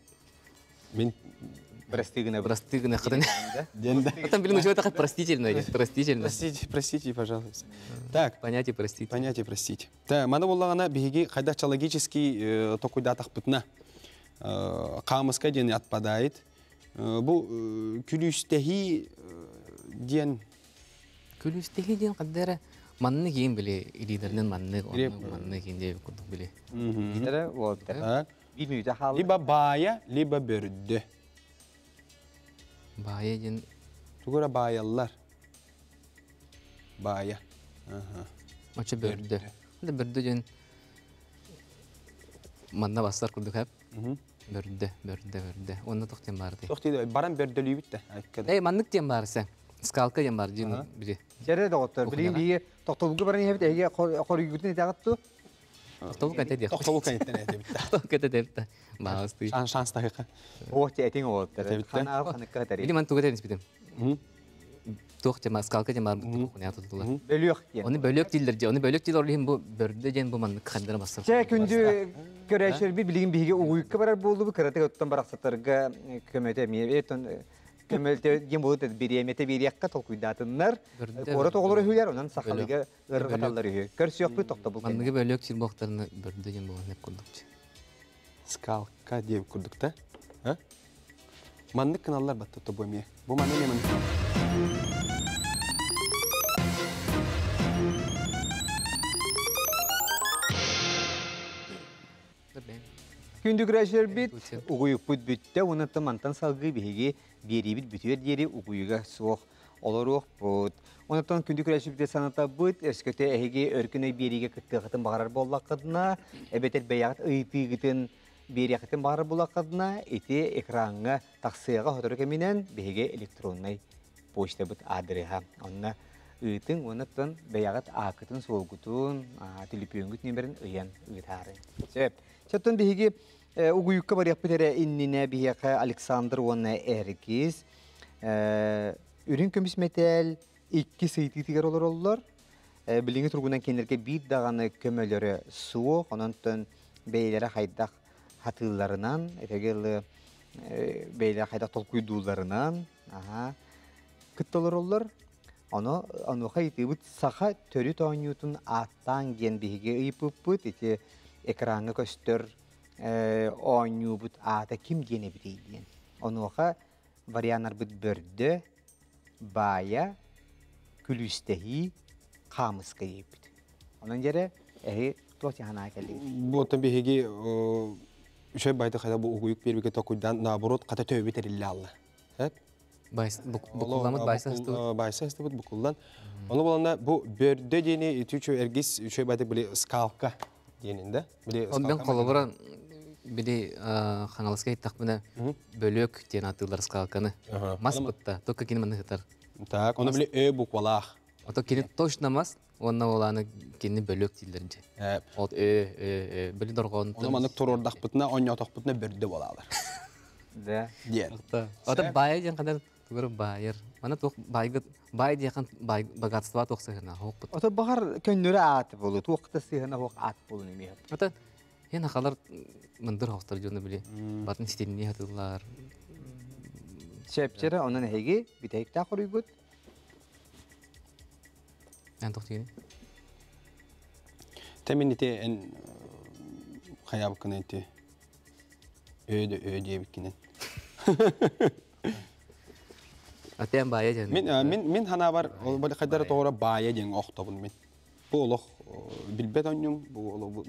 Мен... Простыгына қыдын. Там білін ұшыва тақат простительно. Простите, пожалуйста. Так. Понятие простить. Понятие простить. Так, мана болағана беге хайдақчологический токуйдатақ бұтына қамысқа ден отпадает. Бұл күлістегі ден... Күлістегі ден қаддары манны кейін біле, лидернен манны кейін деп күрдік біле. Лидері олды. Білмейді халы. Либо бая, либо бөрді. Бая ден... Тугура баяллар. Бая. Мача бөрді. Бөрді ден... Манна бастар күрдік әп. Бөрді. Онына тоқтен барды. Тоқтейді, баран бөрділі бітті. Маннык ден бар сән. Скалка ден бар ден біле. Жәрі доғыттыр. Білейін бейге тоқтолуғы баран ебіт әйге қоры күтін етағытты. Тоқтолуқ әте дек. Тоқтолуқ әйттен әте бітті. Тоқтолуқ әте депті. Бағасты. Шанс тағиқа. Оғытты әтен оғыттыр. Қанағыл қаныққа әтәрі. Или ман туға тәрін спидем. Тоқ ден бар, скалка ден бар құне атытылар. Бөліқ ден. Оны бөлік дейілдер де. Оны бөлік дейілер олейін бұл бөрді ден бұл маннык қандыра бастар. Жә күнді көрәшер бір білеген бейге оғыйыққа барар болды бұл кірәтік өттен барақсаттарға көмөте көмөлте ген болуд бириемете бириякка толкуйдатыннар. Ора тоголор өйүлөр, онан сахалыга ыргаталлар өйү. Көрсөк бу токто бул. Мандыгы бөлөк силбоктарына бөрдө ген болгон деп курдук. Скалка деп курдук да? А? Мандык каналлар батты тобоме. Бу маны не мандык. Күндүк рәшер бит, угуйук бут бүтте, уны тамантан салгы биһиги бери бит бүтүер диери угуйуга суох олоруох бут. Онтон күндүк рәшер бит саната бут, эскөтө эһиги өркүнөй бериге кыттыгытын багарар боллаккадына, эбетер беягат ыйпыгытын бериякытын багарар боллаккадына, эти экранга таксыга хоторук менен биһиги электронный почта бут адресха. Онна ыйтын онтон беягат акытын солгутун, телефонгут нөмерин ыян ыйтары. Сеп. Чаттан биһиги угуйукка бар яппытере иннине биһиэка Александр уонна эргиз үрүн көмүс метел 2 сыйтыгер олор. Билинги тургунан кенерге бир даганы көмөлөрү суу, онтон бейлери хайдак хатыларынан, этегел бейлери хайдак толкуйдууларынан, кытталар олор. Аны хайтыбыт саха төрү тоонютун аттан ген биһиги ыйпыппыт, эти экранга көстөр ооню бут ата ким гене бирейден. Онуха варианар бут бөрдө, бая, күлүстехи, камыска ебит. Онан жере тоти хана келди. Бу табиги шөй байда кайда бу угуйук бербеге токуйдан наоборот ката төбөтер илалла. Хеп? Букулламыт байсасты. Байсасты бут букулдан. Оны боланда бу бөрдө дене үтүчө эргис шөй байда биле скалка денинде. Биле скалка. Ондан колобора биде хаңалыска иттак менен бөлөк ден атылар скалканы. Мас бутта, только кин маны хатар. Так, оны биле буквалах. Ото кини точнамас, онна оланы кини бөлөк тилдеринче. От били доргон. Оны маннык турордак бутна, оньоток бутна бөрдө болалар. Да. Диен. Ото бай ден кадар тугар байыр. Мана тох бай дияхан богатства тохсагына хок бут. Ото багар көннөрө ат болу, туакта сыгына хок ат болу неме. Ото яна калар мындыр хостар жөнү биле. Батын стилини хатылар. Шепчере онун хеги битекта курыйгут. Ан тохтини. Темините эн хаяб кынайты. Өйдө бикинен. Атем бая жан. Мен хана бар, ол бали кайдара тоора бая ден октобун мен. Бу олох билбет оньум, бу олох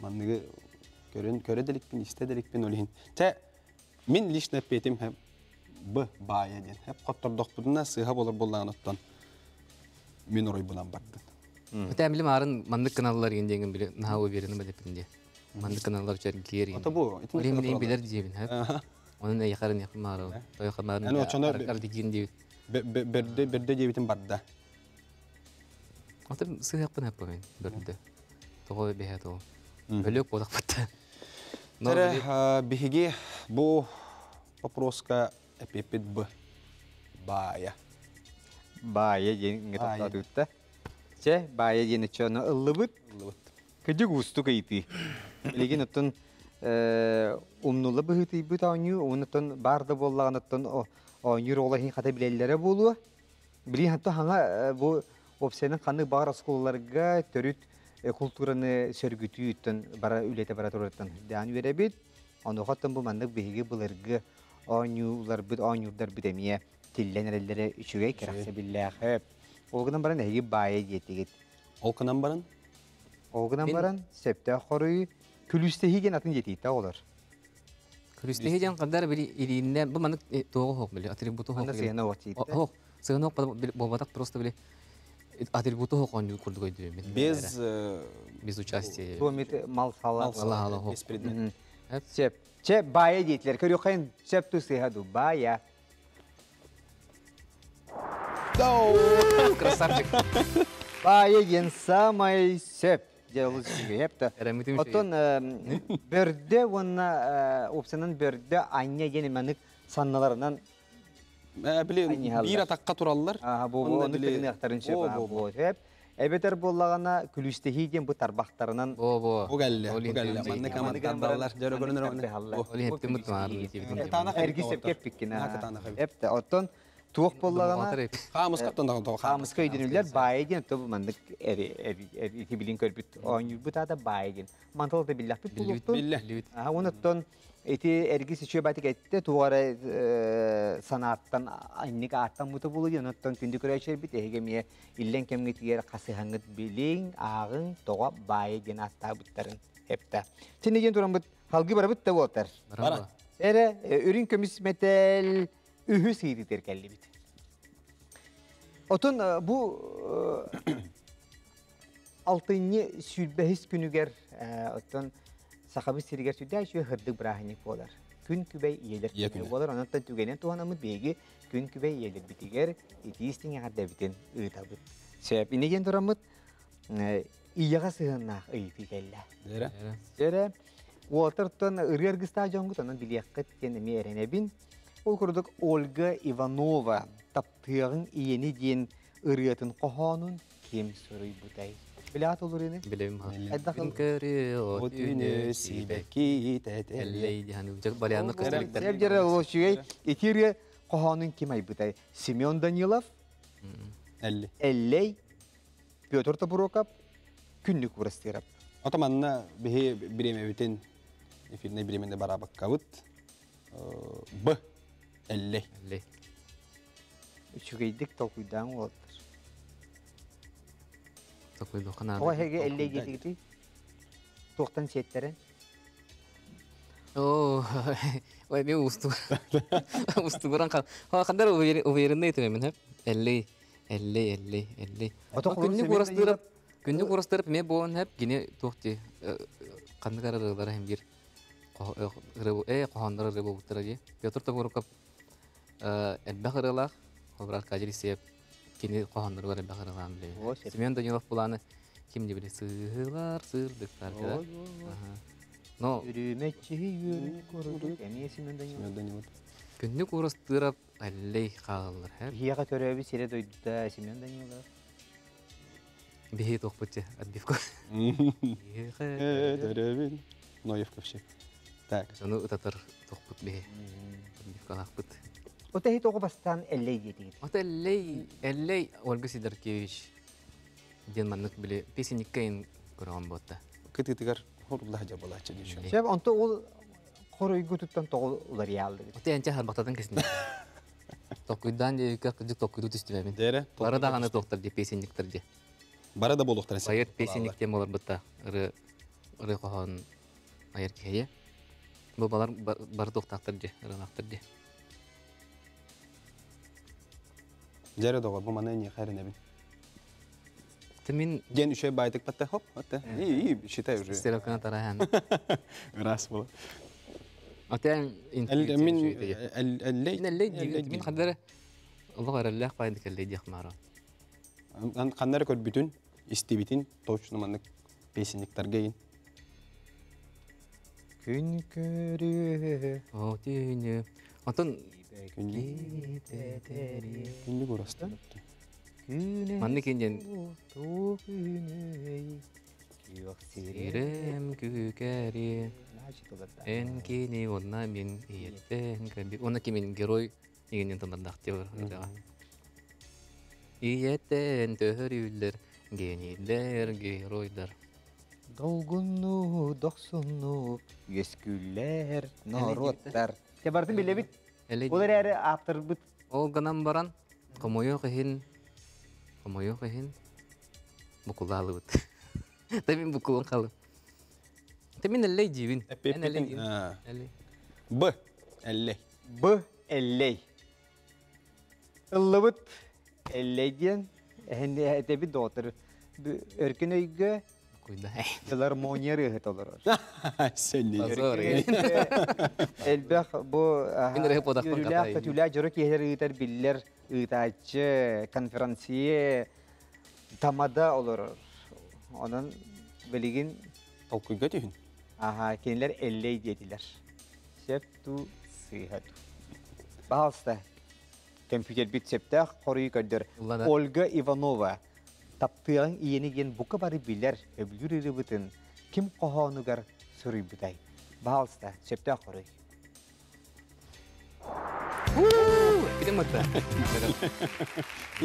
манныгы көрөделикпин, истеделикпин олин. Те мен лично петим хеп б бая ден. Хеп коттордокпудуна сыга болор боллаганаттан мен орой бунан барды. Атем билим арын мандык каналлар ендеген биле нахау берени бедепинде. Мандык каналлар чер кери. Ата бу. Олимин билер дибин хеп. Onun yakarın yakınmarı. Yakınmarın ardikindi. Berde cebitin barda. Atam sıhhat bana yapayım berde. Toğu bir hato. Bölük bodak battı. Tere bihigi bu paproska epipit bu baya. Baya yeni tatladıkta. Baya yeni çonu ıllıbıt. Kıcık ustu kayıtı. Lekin otun umnula bıhıtı bu tanyu onutun barda bollağınıtın oyunur olayın kata bilellere bolu. Bilin hatta hanga bu opsiyonun kanı bağır askollarga törüt kulturanı sörgütüyütten bara ülete bara toratan dan verebit. Onu hatta bu mandık bihigi bulurga oyunlar bit oyunlar bitemiye tillenelere üçüge kerakse billah hep. Olgunan baran hegi baye yetigit. Olgunan baran? Olgunan baran septe xoruyu külüstehi gen atın yetiyta olur. Külüstehi gen kadar biri iliğinden bu manık doğu hok bile atributu hok. Anda sığına vakti yetti. Hok. Sığına hok bobadak prosto bile atributu hok onu kurdu koydu. Без участия. Tuğmit mal sağlar. Allah hok. Sep baye yetler. Körüyor kayın sep tu sığadu baya. Красавчик. Baye gen samay sep. Jalız gibi hep de. Oton berde ona opsiyonun berde aynı yeni manık sannalarından bile bir atakka turallar. Bu onu teknik aktarın şey bu hep. Ebeter bollagana külüstehi gen bu tarbaktarından. O geldi. Manık amatlarlar. Jara görünür onu. Oli hepti mutmar. Ergis hep kep pikina. Hep de oton tuğuk bollagana. Kamus kaptan da. Kamus köydünürler baye gen tabu mandık eri bilin körbüt oyunur bu tada baye gen. Mantılı da billah bit buluktu. Billah. Onutton eti ergis içiyor batık etti tuğara sanattan annik arttan mutu buluyor. Onutton kündü küreçer bit ehegemiye illen kemgit yer kası hangıt bilin ağın toğa baye gen atta bitlerin hep de. Şimdi gen turan bit halgı bara bit de otar. Bara. Ere ürün kömüs metal ühü sıydı terkelli bit. Otun bu altıncı sülbehis günüger otun sahabi siriger südde şu hırdık brahinik olar. Gün kübey yelir kübey olar. Ondan tügenen tuhanamı begi gün kübey yelir bitiger. İtistin yağda bitin ıtabıt. Sebep inegen duramıt iyaga sığınnak ıyıtı kella. Dere Walter'tan ırıyer gısta jongut onun biliyakıt kendimi erenebin. Ol kurduk Olga Ivanova taptığın iyeni diyen ırıyatın kohanın kim soruyu butay. Bilat olur yine? Bileyim ha. Eddakıl. O düğünü sibeki elleydi hani ucak balyanlık kıstırıklar. Sevcere ulaşıyor. İtiriye kohanın kim ay butay. Simeon Danilov. Elley. Pyotr Toporokov. Günlük uğraştırıp. Otomanna bihi birimeviten filmde biriminde barabak kavut. B. Elley. Üçügeydik tokuydan oldur. Tokuydu kanar. O hege elley getirdi. Toktan setleren. Oo. Vay bir ustu. Ustu kuran kal. Ha kadar uyarında yetiyor hep. Elley. Günlük uğraştırıp me boğun hep yine tohti. Kandı kararılar hem bir. Kohanları rebo butara diye. Pyotr Toporokov elbette kırılak. Obrar kaciri siyep kini qohanlar var bakırılan bile. O, şey. Simeon Danilov bulanı kim diye bile sığlar sığırdıklar da. No, Yürümetçi yürü koruduk. Emiyesinden de yok. Симеон Данилов. günlük uğraştırıp alley qalır her. Hiyaga törebi sire doydu da Simeon da yok. Bihi toqputça adbifko. Деревин. Ноев ковчег. Так. Şonu utatar toqput bihi. Adbifko laqput. O tehi toğu bastan elley dedi. Ota alley Olga Sidarkevich den manlık bile pesinlikkeyin kuran botta. Кытытыгар хоруллах жабалачы дешөм. Şef onta ol koruygu tuttan toğu ular yaldı. Ota ençe harbaqtadan kesin. Toquydan diye kızık toquydu tüstümemin. Дере. Бары дағаны тоқтар де песенниктер де. Бара да болуктар. Айыр песенниктен болар бұтта. Ыры қоған айыр кеге. Бұл балар бары тоқтақтар де, ырынақтар де. Жаре догор бу мана не хайрын эбин. Тімін Ген үшө байтык батта хоп, атта. И, считай уже. стереокана тарайан. Раз было. Атен Мин Мен әллей дейгін. Мен қадары Allah arallah payında kelle diye xmaro. Ан каннары көрбүтүн, истибитин точно маны песенниктарга ин. Күн көрü. O tüyünü. Антон Күндү көрөстү. Күне. манны кенен Ту күней. Yok sire. ирем күкәри. Эн кини онна мен иеттен кәби. Оны кемен герой дегеннен тандардақ теор. Иеттен төхөрүллер, генилер, геройдар. Dolgunlu, doksunlu, gösküller, narotlar. Te bartın bile bit. Әле Olur әрі автор бит. ол ганан баран, комойо кыһин, букулалы бут. Тамин букулун калып. Тамин әллей дивин. Әллей. Б. Әллей. Bu elley. Illıbıt elleygen. Ehinde edebi doğdur. Örkün öygü. Куйда. Filarmoniya rıhıt olur. Сәллей. Азор. Elbək bu Min rıhı podaqman yürülər, qatay. kötülər, jörük yehler ııtar biller, ııtacı, konferansiye tamada olur. Onun beligin Толкуйга түйін. kendiler elley dediler. Şef tu sıhhatu. Bağısta. Kompüter bit septah koruyu gördür. Ulan da- Olga Ivanova. Taptığın iyeni gen bu kabarı bilir. Öbülür bütün. Kim kohanugar soruyu bitay. Bağısta. Septah koruyu. Gidin mutlu.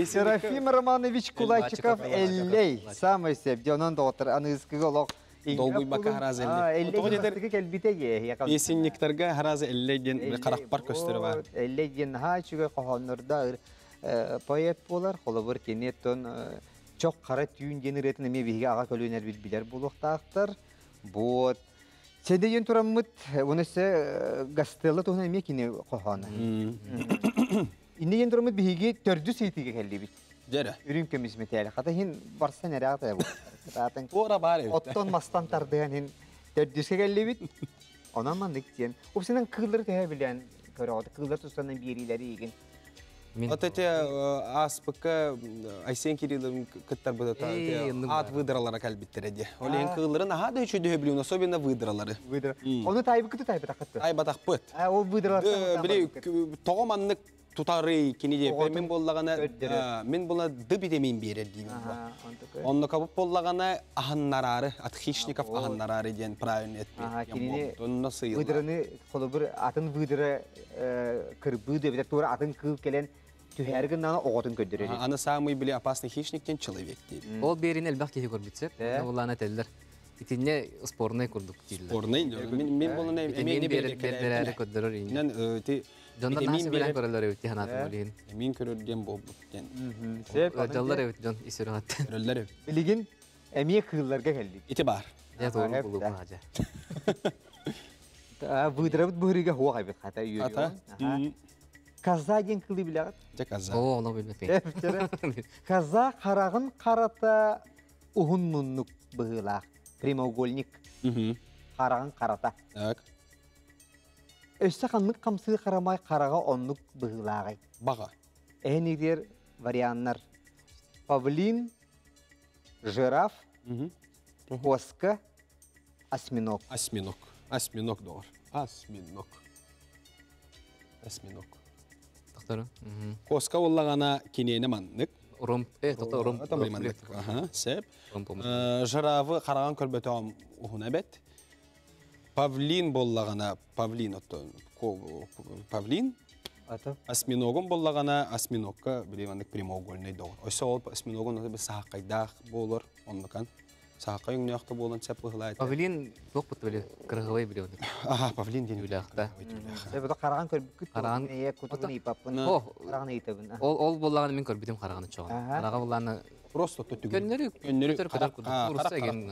Серафим Романович Кулачиков Кулачиков, elley. Кулачиков. Самый сеп. Jonun doğutur. Anıskı olok. Dolguy baka haraz elley. Elley Otoğu kastı kelbite ye. Песенниктарга харазы эллеген каракпар көстөрү бар. Elleygen ha çünkü kohanlarda poet bolar. Kolabır keneton çok kara tüyün generetin eme bihiga ağa kölüner biler buluqtaqtar. Bu Sedeyen turamıt onu se gazeteli tohuna eme kine kohana. İnne yen turamıt bihigi tördü seytiga kelli bit. Жара. Ürün kemismeteli. Hatta hin varsa nere ataya bu. Zaten Ора бар. otton mastan tardığın hin tördüse kelli bit. Ona mandık diyen. O senin kılları tehe bilen köre oldu. Kılları tutsanın birileri igen. Min Вот эти АСПК Айсен Кирилловн кыттар буда ат выдралары калбиттереди. Олен кылларын ага да үчүдө билин, особенно выдралары. Выдра. Onu taybı kıtı taybı takıttı. Ай батак пыт. O выdralar. Били тогоманнык тутары киниде мен боллагана мен була дыбидемин берер дейм. Онны кабып боллагана аханнарары, от хищников аханнарары ден правильно этпе. Кинини Онны сыйла. выдраны kolubur atın выдра kırbı diye bir tur atın kılıp gelen tühergin nana oğutun gönderiyor. Аны самый били опасный хищник ден человек дейм. Ол берин элбах кеге көрбүтсеп, улана телдер. Итинне спорный курдук дилер. Спорный. Мен болуна Эмени бердерәре көддөрөр ин. Мен ти Jondan Vitamin nasi bilen berip- körelere ötti hanatı bolin. Min körülgen bolbuk den. Jallar ötti jon isirahat. Körüller. Biligin emiye kıllarga geldi. İtibar. Ya doğru hep bulup de. haja. Выдра buhriga huwa kaybet hata yürüyor. Ata. Kaza gen kılı bile. Жаказа. Oo, onu bilmem. Kaza karağın karata uhun munnuk bıhılak. Primogolik karağın karata. Так. Öste kanlık kamsı karamay karağa onluk bıhılağay. Baga. Ehnidir varyanlar Павлин, жираф, Мгм. коска, осьминог. Осьминог. Осьминог doğru. Осьминог. Осьминог. Тохтары. Коска оллағана кенені маннык. Ром, тоқта ром. Ата маннык. Аха, сәп. Ром помыш. Жыравы қараған көрбөтөм ухуна бет. Павлин боллағана, павлин отто. Павлин. Ата. Осьминогын боллағана, осьминогка білемандық прямоугольный доғыр. Ойса ол осьминогын бір сақайдақ болыр, онлықан. Сақай үңнеяқты болын сәп бұғылайды. Павлин тоқ бұтты біле, кырғывай біле оны. Аха, павлин дені. Юлақта. Себебі қараған көрбүккүт Қараған- не кутугун ипаппын. О, Қараған айтабын. ол боллағаны мен көрбедім қарағаны чоған. Аха. Қараға боллағаны Просто түгін. көннері көтер көтер күрді. Ұрса еген.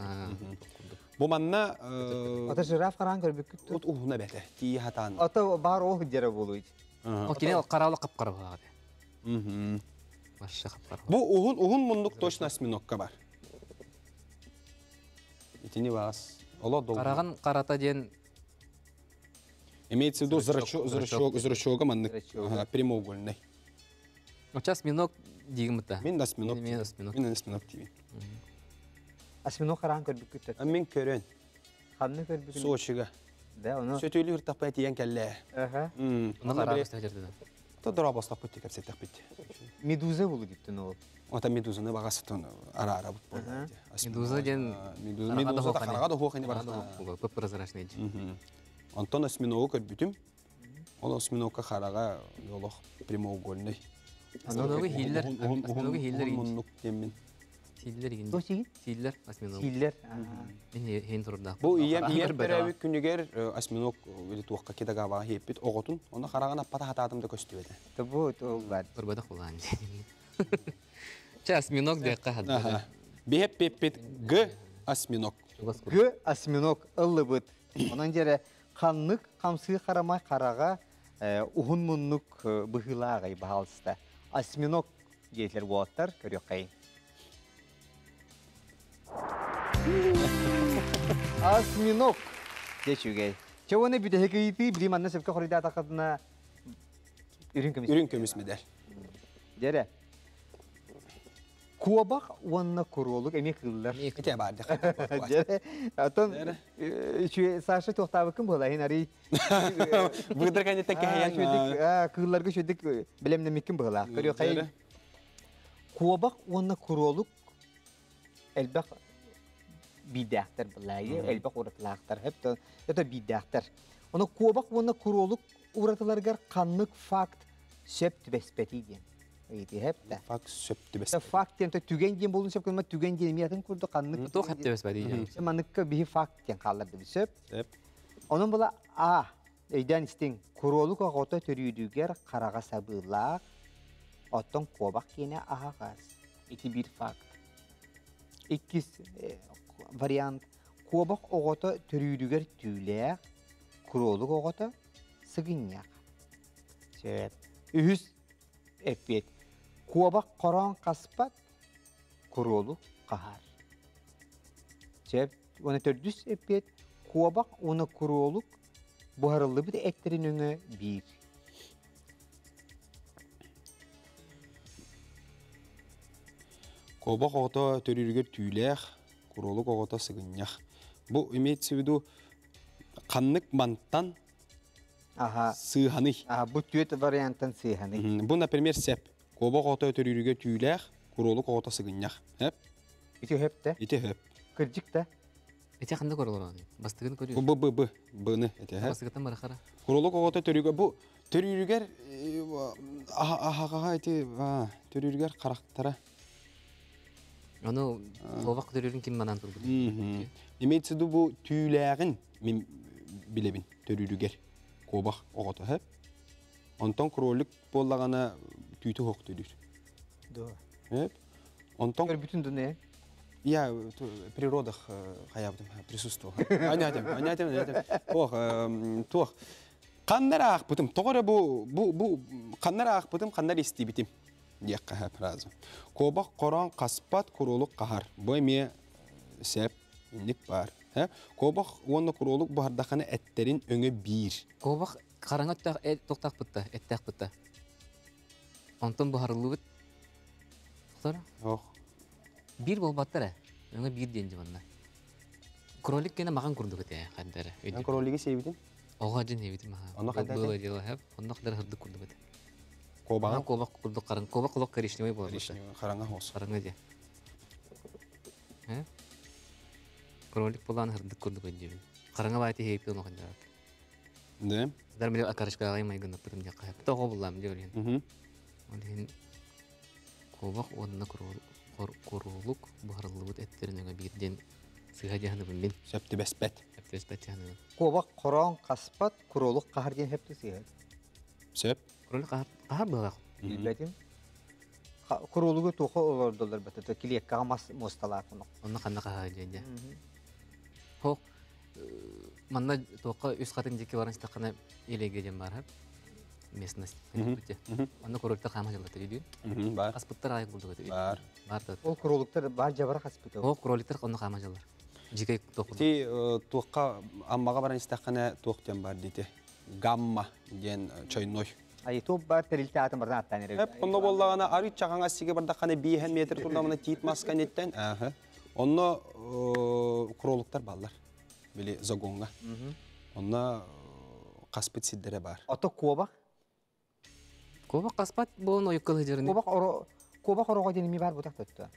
Бұл манна Ата жираф қараған көрбүккүт. от ухуна бәті. Тии хатан. Ата бар ол жері болуйды. Ол кене қаралы қап-қара болады. Маша қап-қара. Бұл ухун мұндық точно осьминогка бар. Итини бас. Ола долго. Қараған қарата ден Имеется в виду Зрачок, зрачога маннык. Зрачок, Ага, прямоугольный. Сейчас минок дигім мұта. Мен осьминог. Мен осьминог. Мен осьминог дейін. Осьминог қараған көрбүккүт. Мен көрен. Қанны көрбүккүт. Сочига. Да, оны. Сөтөйлі ұртақпай тиен кәлі. Аха. Оны қарағы өстәдерді. Та дұра бастап бұтты кәпсеттақ бітті. Медуза болу диптін ол. Ота медузаны бағасы тұн ара-ара бұт болды. Медуза ден Медуза да қараға да хоқыны бар. Пып-прозрачный. Антон осьминогы көрбүтім. Ол осьминогқа қараға олық прямоугольный. Осьминогы хиллер. Осьминогы хиллер. Мұннық демен. Хиллер еген. О, сеген? Хиллер. Осьминог. Силер. Мен хейін тұрда. Бұл ием бәрәуі күнігер осьминог өлі туаққа кедіға баға хеппет оғытын. Оны қараған аппата хатадымды көстіп еді. Табу, ол бар. Тұрбадық болған. Ча осьминог дейққа хадды. Бехеп пеппет г осьминог. Г осьминог ыллы бұд. Онан жері қаннық, қамсы қарамай қараға ұғын мұннық бұғылағай бағалысты. Осьминог дейтілер болаттар, көрек қайын. Осьминог дечугей. Чаваны бүді хекейті білім анна сөпке қорыда атақадына үрін көмес. Үрін көмес медер. Жері. Куабақ онына құролық әме қылылар. Ете барды. Жері. Атон Саша тоқтабы кім бола? Хен арый Бұғыдыр кәнеттен кәйен. қылыларға шөдік білемнемек кім бола? Көрек қайын. Куабақ онына құролық әлбәқ бидәқтер бұлайы, әлбәқ ұратылақтар, әпті бидәқтер. Оны куабақ онына құролық ұратыларғар қанлық факт сөп түбәспәті ден. Әпті. Факт сөпті бәс. Факт ден, түген ден болын сөп көмі түген ден миятын күрді қанлық. Тоқ әпті бәс бәді. Маныққа бігі факт ден қаларды бір сөп. Сөп. Onun bula A, öйден істен kuroluk oğota törüydüger qarağa sabılar, otton kobaq kene ağaz. İki bir fakt. İkis variant, kobaq oğota törüydüger tüyler, kuroluk oğota sıgınyak. Söp. Ühüs epet. Kobaq qoran qaspat, kuroluk qahar. Söp. Onu tördüs epet. Kuabak ona kuroluk buharıllı bir de eklerin önü bir. Кобақ оғыта төрірігер түйләқ, құролық оғыта сығыннақ. Бұл имеется в виду қаннық манттан Aha. сығаны. Bu tüet variantın sığanı. Бұл, например, сәп. Кобақ оғыта төрірігер түйләқ, құролық оғыта сығыннақ. Әп? İti hep de. Ете әп. Kırcık da. Эти қандай көрілер оны? Бастығын көріп. Бұны әте әп. Бастығыттан бары қара. Құролық оғыта төрірігер. Бұл төрірігер ағаға әте төрірігер қарақтара. Оны ловақ көрерін кем манан тұр бұл. Имеется в виду бұл түйләғін мен білебін төрірігер. Кобақ оғыта әп. Онтан құролық болағана түйті хоқ төрір. Әп. Онтан... Gör bütün dünya. Я в природах хаябдым, присутствовал. Анятым. Ох, тох. Қандар ақпытым, тоғыры бұл қандар ақпытым, қандар естебітім. Дек қағап разы. Кобақ қоран қаспат құролық қағар. Бой ме сәп, індік бар. Кобақ оны құролық бардақаны әттерін өңі бір. Кобақ қараңа тоқтақ бұтта, әттәқ бұтта. Онтан бұхарылы бұт, Muhtar, Ох. bir bolbattara. Öňe bir denji banda. Krolik gene magan kurduk ete kaddara. Ben kroligi sevdim. Oga jin hebitim ha. Onu kadar Böyle diyor hep. Onu kadar hırdık kurduk ete. Kobağa. Kobak kurduk karın. Kobak kulak karıştırmayı bu. Karanga hos. Karın öde. He? Krolik bulan hırdık kurduk ete. Karanga baytı heyip onu kadar. Ne? Dar bile akarışka ay may gınıp durun diye hep. Toğu bulam diyor yani. Mhm. Onun kobak onunla kuruluk buharlılık etlerine birden sığa canı bin. Septi bespet. Hep destek canı. Kobak koron kaspat kuroluk kahar diyen hep tüsüyor. Sep. Krolik kahar bağak. Bilbedim. Kuroluğu toğu olurdular batı. Kiliyek kamas mostalar bunu. Onunla kanna kahar diye. Hok manna toqa üst katın jeki varan istakana ilegeceğim var hep. Местность. Onda korolukta kama jalata diyor. Mhm. Bar. Aspıttar ayak buldu diyor. Bar. Var da. O kuroluklar bar jabara kaspıtı. Hok krolikter onda kama jalar. Jike toqu. Ti tuqqa ammaga baran istakana tuqten bar dite. Gamma gen çaynoy. Ay top bar terilti atım bardan attan ere. Hep onda bollagana ari çağanga sige bardakana 1 metr turdamına tit maskan etten. Aha. Onu kroluktar ballar. Bili zagonga. Onna kaspıt siddere bar. Oto kobak. Kobak kaspat bon oyukkalı jarını. Kobak oroğa denimi bar butak tuttu.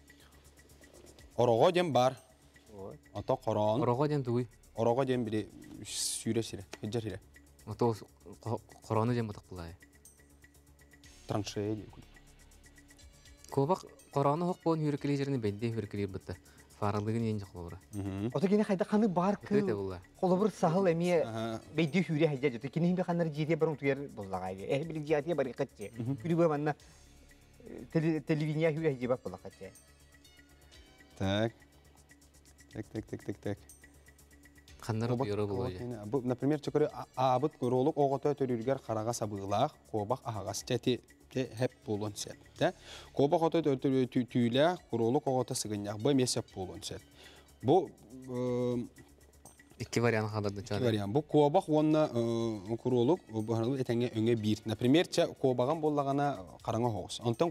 Orogo dem bar. Ata qoron. Oroğa den duy. Orogo dem bili süre sire. Heccer hire. Oto koronu jem batak bulay. Tranşeye diye. Kobak koronu hok bon hürkeli jarını bende hürkeli bitti. Faralığın yenge kolora. Oto gene hayda kanı bar Öte kı. bulay. Kolobur sahıl emiye Aha. beydi hüre hecce jotu. Kini himbe kanları jidiye barun tuyar bollagaydı. Bili jiyatiye bari qatçe. Hüri bu manna televizyaya hüre hecce bak bollagaydı. Так. Так. Kanlar yoro bulay. Bu, например, çökürü abıt kuruluk oğuta törürger karaga sabığılaq, kobak ahağas çeti hep bulun set. Kobak oğuta tüyle kuruluk oğuta sıgınyak. Bu mesep bulun set. Bu İki variant haladı çare. variant. Bu kobak onna kuruluk bu hanı etenge öňe bir. Например, kobağın bollagana karanga hoğus. Ondan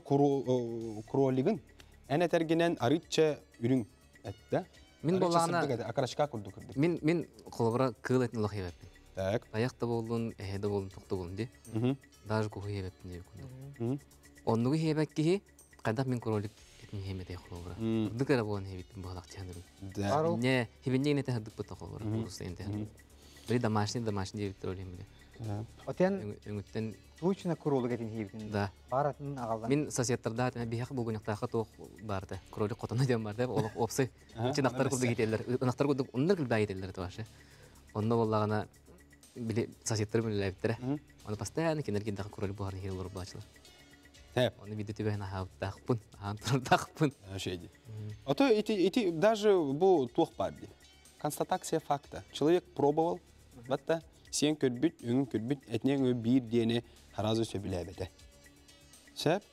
kuroligin ene terginen arıtça ürün ette. Min bollagana akaraşka kurduk. min kolobra kıl etni lak yebep. Так. Ayakta boldun, ehede boldun, tokta boldun di. Mhm. Даже kuhu yebep diye kundu. Mhm. Onnugu yebep ki kadar min krolik etni hemete kolobra. Dukara bon hebit balak çandırın. Да. Ne hibince ne te hadık bata kolobra. Burası ente. Biri damaşni diye bitirol hemde. Oten Öngütten tuğçuna kuroluk etin hibin. da. Baratın ağaldan. Min sasiyatlarda hatına bir hak bugün yaktaqa toq barda. Krolik qotana dem barda. Olaq opsa. Çin aktar kurdu giteller. Aktar kurdu onlar kıl bayiteller taşı. Onda bollagana bile sasiyatları bile leptere. Onu pastoyanı kenar kinda krolik bu harın hiri olur başlar. Hep. Onu bir de tübe na ha taqpun. Ha taqpun. Şeydi. Ото эти даже bu тух барди. Констатация факта. Человек пробовал, батта сен көрбүт, өңүн көрбүт, этнең ө бир диене харазы сөбүләбете. Сәп,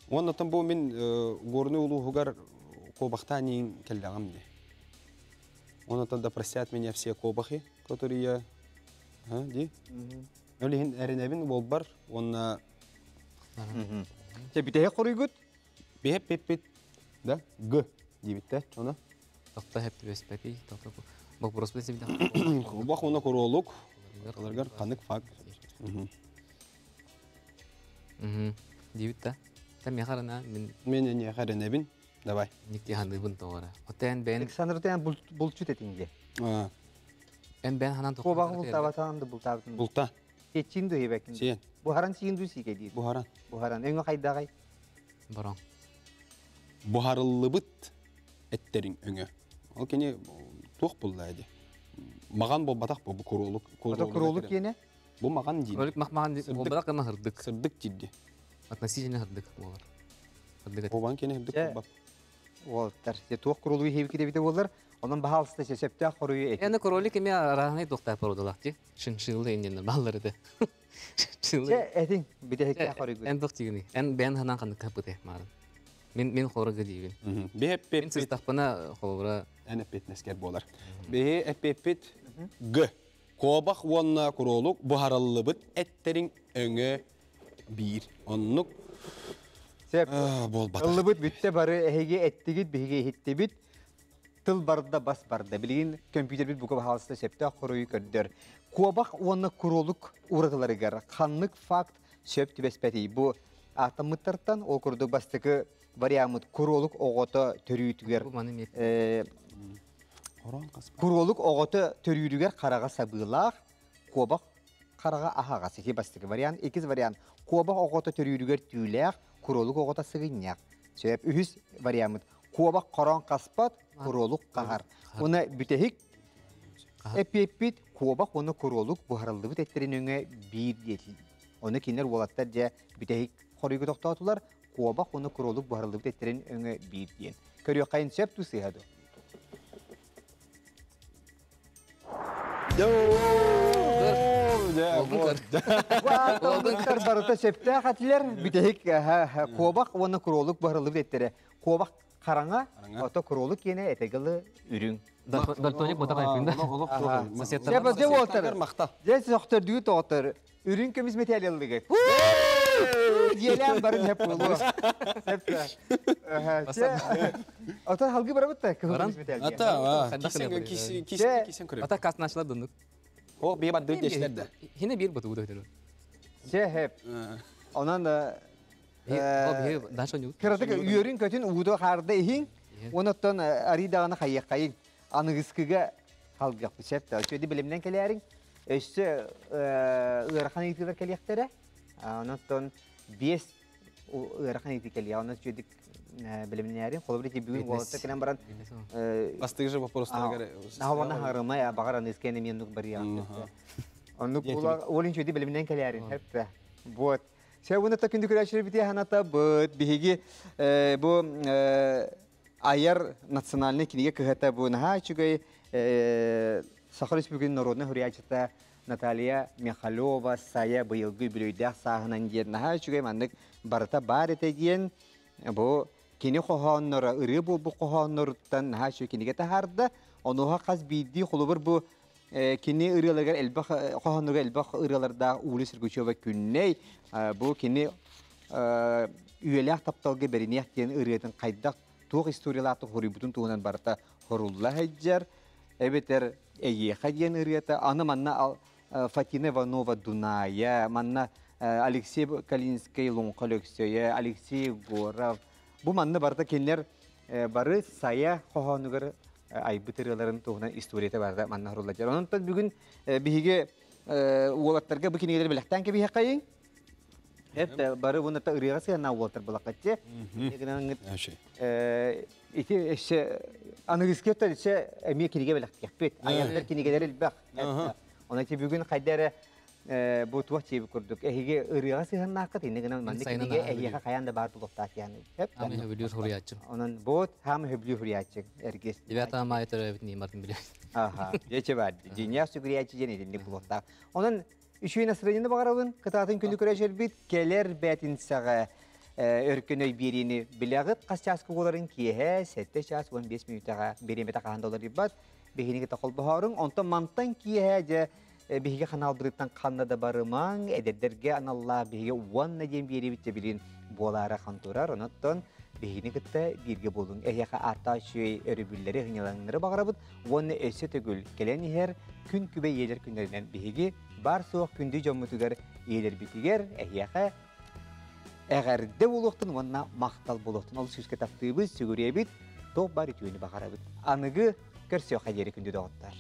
оннан бу мен горны улуу хугар кобахтанин келдагам ди. Оннан да простят меня все кобахи, которые я ди. Өлехин эренебин болбар, онна Çebiteye koruygut. беп да г дибитте, ona. Taqta hep respeti. Taqta bu prospesi bir de. Кобах ona королук. Аларгар канык факт. Дивитта. Там я харана min Мен не харенебин. Давай. nikti handı bun toğara. Oten ben Alexander Tayan bulçut etince. ben hanan toq. Kobak bultavatan da bultavatan. Булта. Keçin de hebekin. Сен. Buharan çiğin du sike değil. Бухаран. Buharan öňe haydagay. Baron. Бухарыллыбыт эттериң өңө. Ол кене тух буллайды. Маган болбатак бу королук. Oto kuroluk yene. Бу маган ди. Krolik mahmahan bolbara kama hırdık. Сырдык дидди. Относительно hırdık bolar. Hırdık. Обан кене хырдык Же- болбап. Oltar. Je tuğ kuroluğu hevki de bide bollar. Onun bahalsı da septe koruyu et. Yani krolik emi arahane toqta parodolakti. Şınşıllı endenler balları da. Şınşıllı. Je etin bide hekte koruygut. En toqtigini. En ben hanan kandı kapıte marın. Min xora gidibin. Беп Min siz taqpana xora Ene petnesker bolar. Be epepet g. Kobak wonna koroluk buharıllıbıt etteriň öňe bir. Onluk Сеп, Бол бата. ыллыбыт бүтте бары эһиге эттигит, биһиге иһиттибит, тыл барда бас барда. Билигин компьютер бит бука бахалыста септе хоройу көрдөр. Куабах уонна куролук уратыларыгар. Ханнык факт сөп тибеспетей. Бу атамыттартан ол курдук бастыкы вариамыт куролук оғото төрүйтүгер. Бу маны мек. Куролук оғото төрүйтүгер карага сабылах. Куабах карага ахага сихи бастыкы вариант. Экиз вариант. Куабах оғото төрүйтүгер түүлэх, куролук оғото сыгынняк. Сөп үһүс вариамыт. Куабах корон каспат, куролук кагар. Уна бүтехик эппит куабах уна куролук бухарылдыбыт эттеринөңө бир дел. Оны кинер болаттар же бүтехик хорыгы токтотулар. Куабах уна куролук бухарылдыбыт эттерин өңө бир ден. Көрү кайын сөп тусыйады. Олдыңтар барыта сөпті қатылар, бүтехик куабах уна куролук бухарылдыбыт эттере. Куабах караңа, ото куролук ене этегілі үрің. Дартоник бота кайпында. Сепа же отыр. Же соқтыр дүйт отыр. Үрін көміз металлилдігі. Диелен барын хеп болу. Сепа. Ото халгы бара бұтта көміз металлиге. Кисен көріп. Ата касынашылар дындық. О, бейбат дөйт дешлерді. Хине бир боту өтөрү. Же хеп. Онан да кыратык үйөрүн көтүн уудо харды ихин. Онотон аридагына хайяккайын. Анығыскыға халгақ бішепті. Өтеді білімнен келерін. Өсі ұйрақан етілер келектері. Онотон 5 ұйрақан етілер келер. Оны сөйдік білімнен әрін. Қолы біреті бүгін олатты кенен баран. Бастығы же вопростарға кәрі. Науана харыма бағаран ескені меннік бір яғын. Онық олын сөйді білімнен келерін. Хепті. Вот. Сәуіні күнді көрәшірі біте ханата бұд. Бігеге бұл Аяр национальный кинеге кыхата бу нахачугай Сахар Республикасы народный хурячата Наталья Михалева сая быйылгы билөйдәк саһынан дияр нахачугай мандык барыта бар этеген бу кине хоханнора ыры бу хоханнордан нахачу кинеге тахарды онуга каз бидди холубыр бу кине ырыларга элбах хоханнорга элбах ырыларда улы сиргүчөбө күнней бу кине үйеләк тапталга беринек ден ырытын кайдак Тух историялаты хорибутун туунан барта хорулла хаджар. Эбетер эйе хадьян ырыята. Аны манна Фатина Иванова Дуная, манна Алексей Калинский Лункалексия, Алексей Горов. Бу манна барта кенлер бары сая хоханугар айбытырыларын туунан историята барта манна хорулла хаджар. Онтан бүгүн биһиге уолаттарга бу кинегелер белектен ке бихакайын. Это бары буны та ырыга сыгана уолтар булакатчы. Ити эше аныгыскетта эше эме кинеге белек кеппет. Аялдар кинегелер илбак. Оны ти бүгүн кайдары бу туак чеби көрдүк. Эһиге ырыга сыгана акат инегенен манды кинеге эһига каянда бар булуктак яны. Хеп. Ами хөбүлүр хуриячы. Онан бот хам хөбүлүр хуриячы. Эргес. Дебята майтер битни мартин биле. Аха. Ече бар. Диня сугриячы жени динди булуктак. Онан Üçüncü nasırını bağırabın, kıtatın küllü küreşer bit, keler betin sağa örkünöy birini bilağıt, kas çaskı oların kiyehe, 7 ças 15 minutağa birimete kahan dolar ribat, behini kita kol baharın, ondan mantan kiyehe, behige kanal bırıttan kanla da barıman, ederderge anallah behige uvanna jem biri bitçe bilin bolara kantorar, ondan behini kita birge bolun. Ehyaka ata şöy örübülleri hınyalanları bağırabın, uvanna öse tögül, gelen her gün kübe yeler günlerinden behige, Bar soğuk gündü jomutugar iyiler bitiger, ehyaka eğerde buluqtun, onunla maqtal buluqtun. Ol süzke taftığımız, sügüreye bit, top bar ütüyünü bakarabit. Anıgı kör soğuk hajeri gündü doğutlar.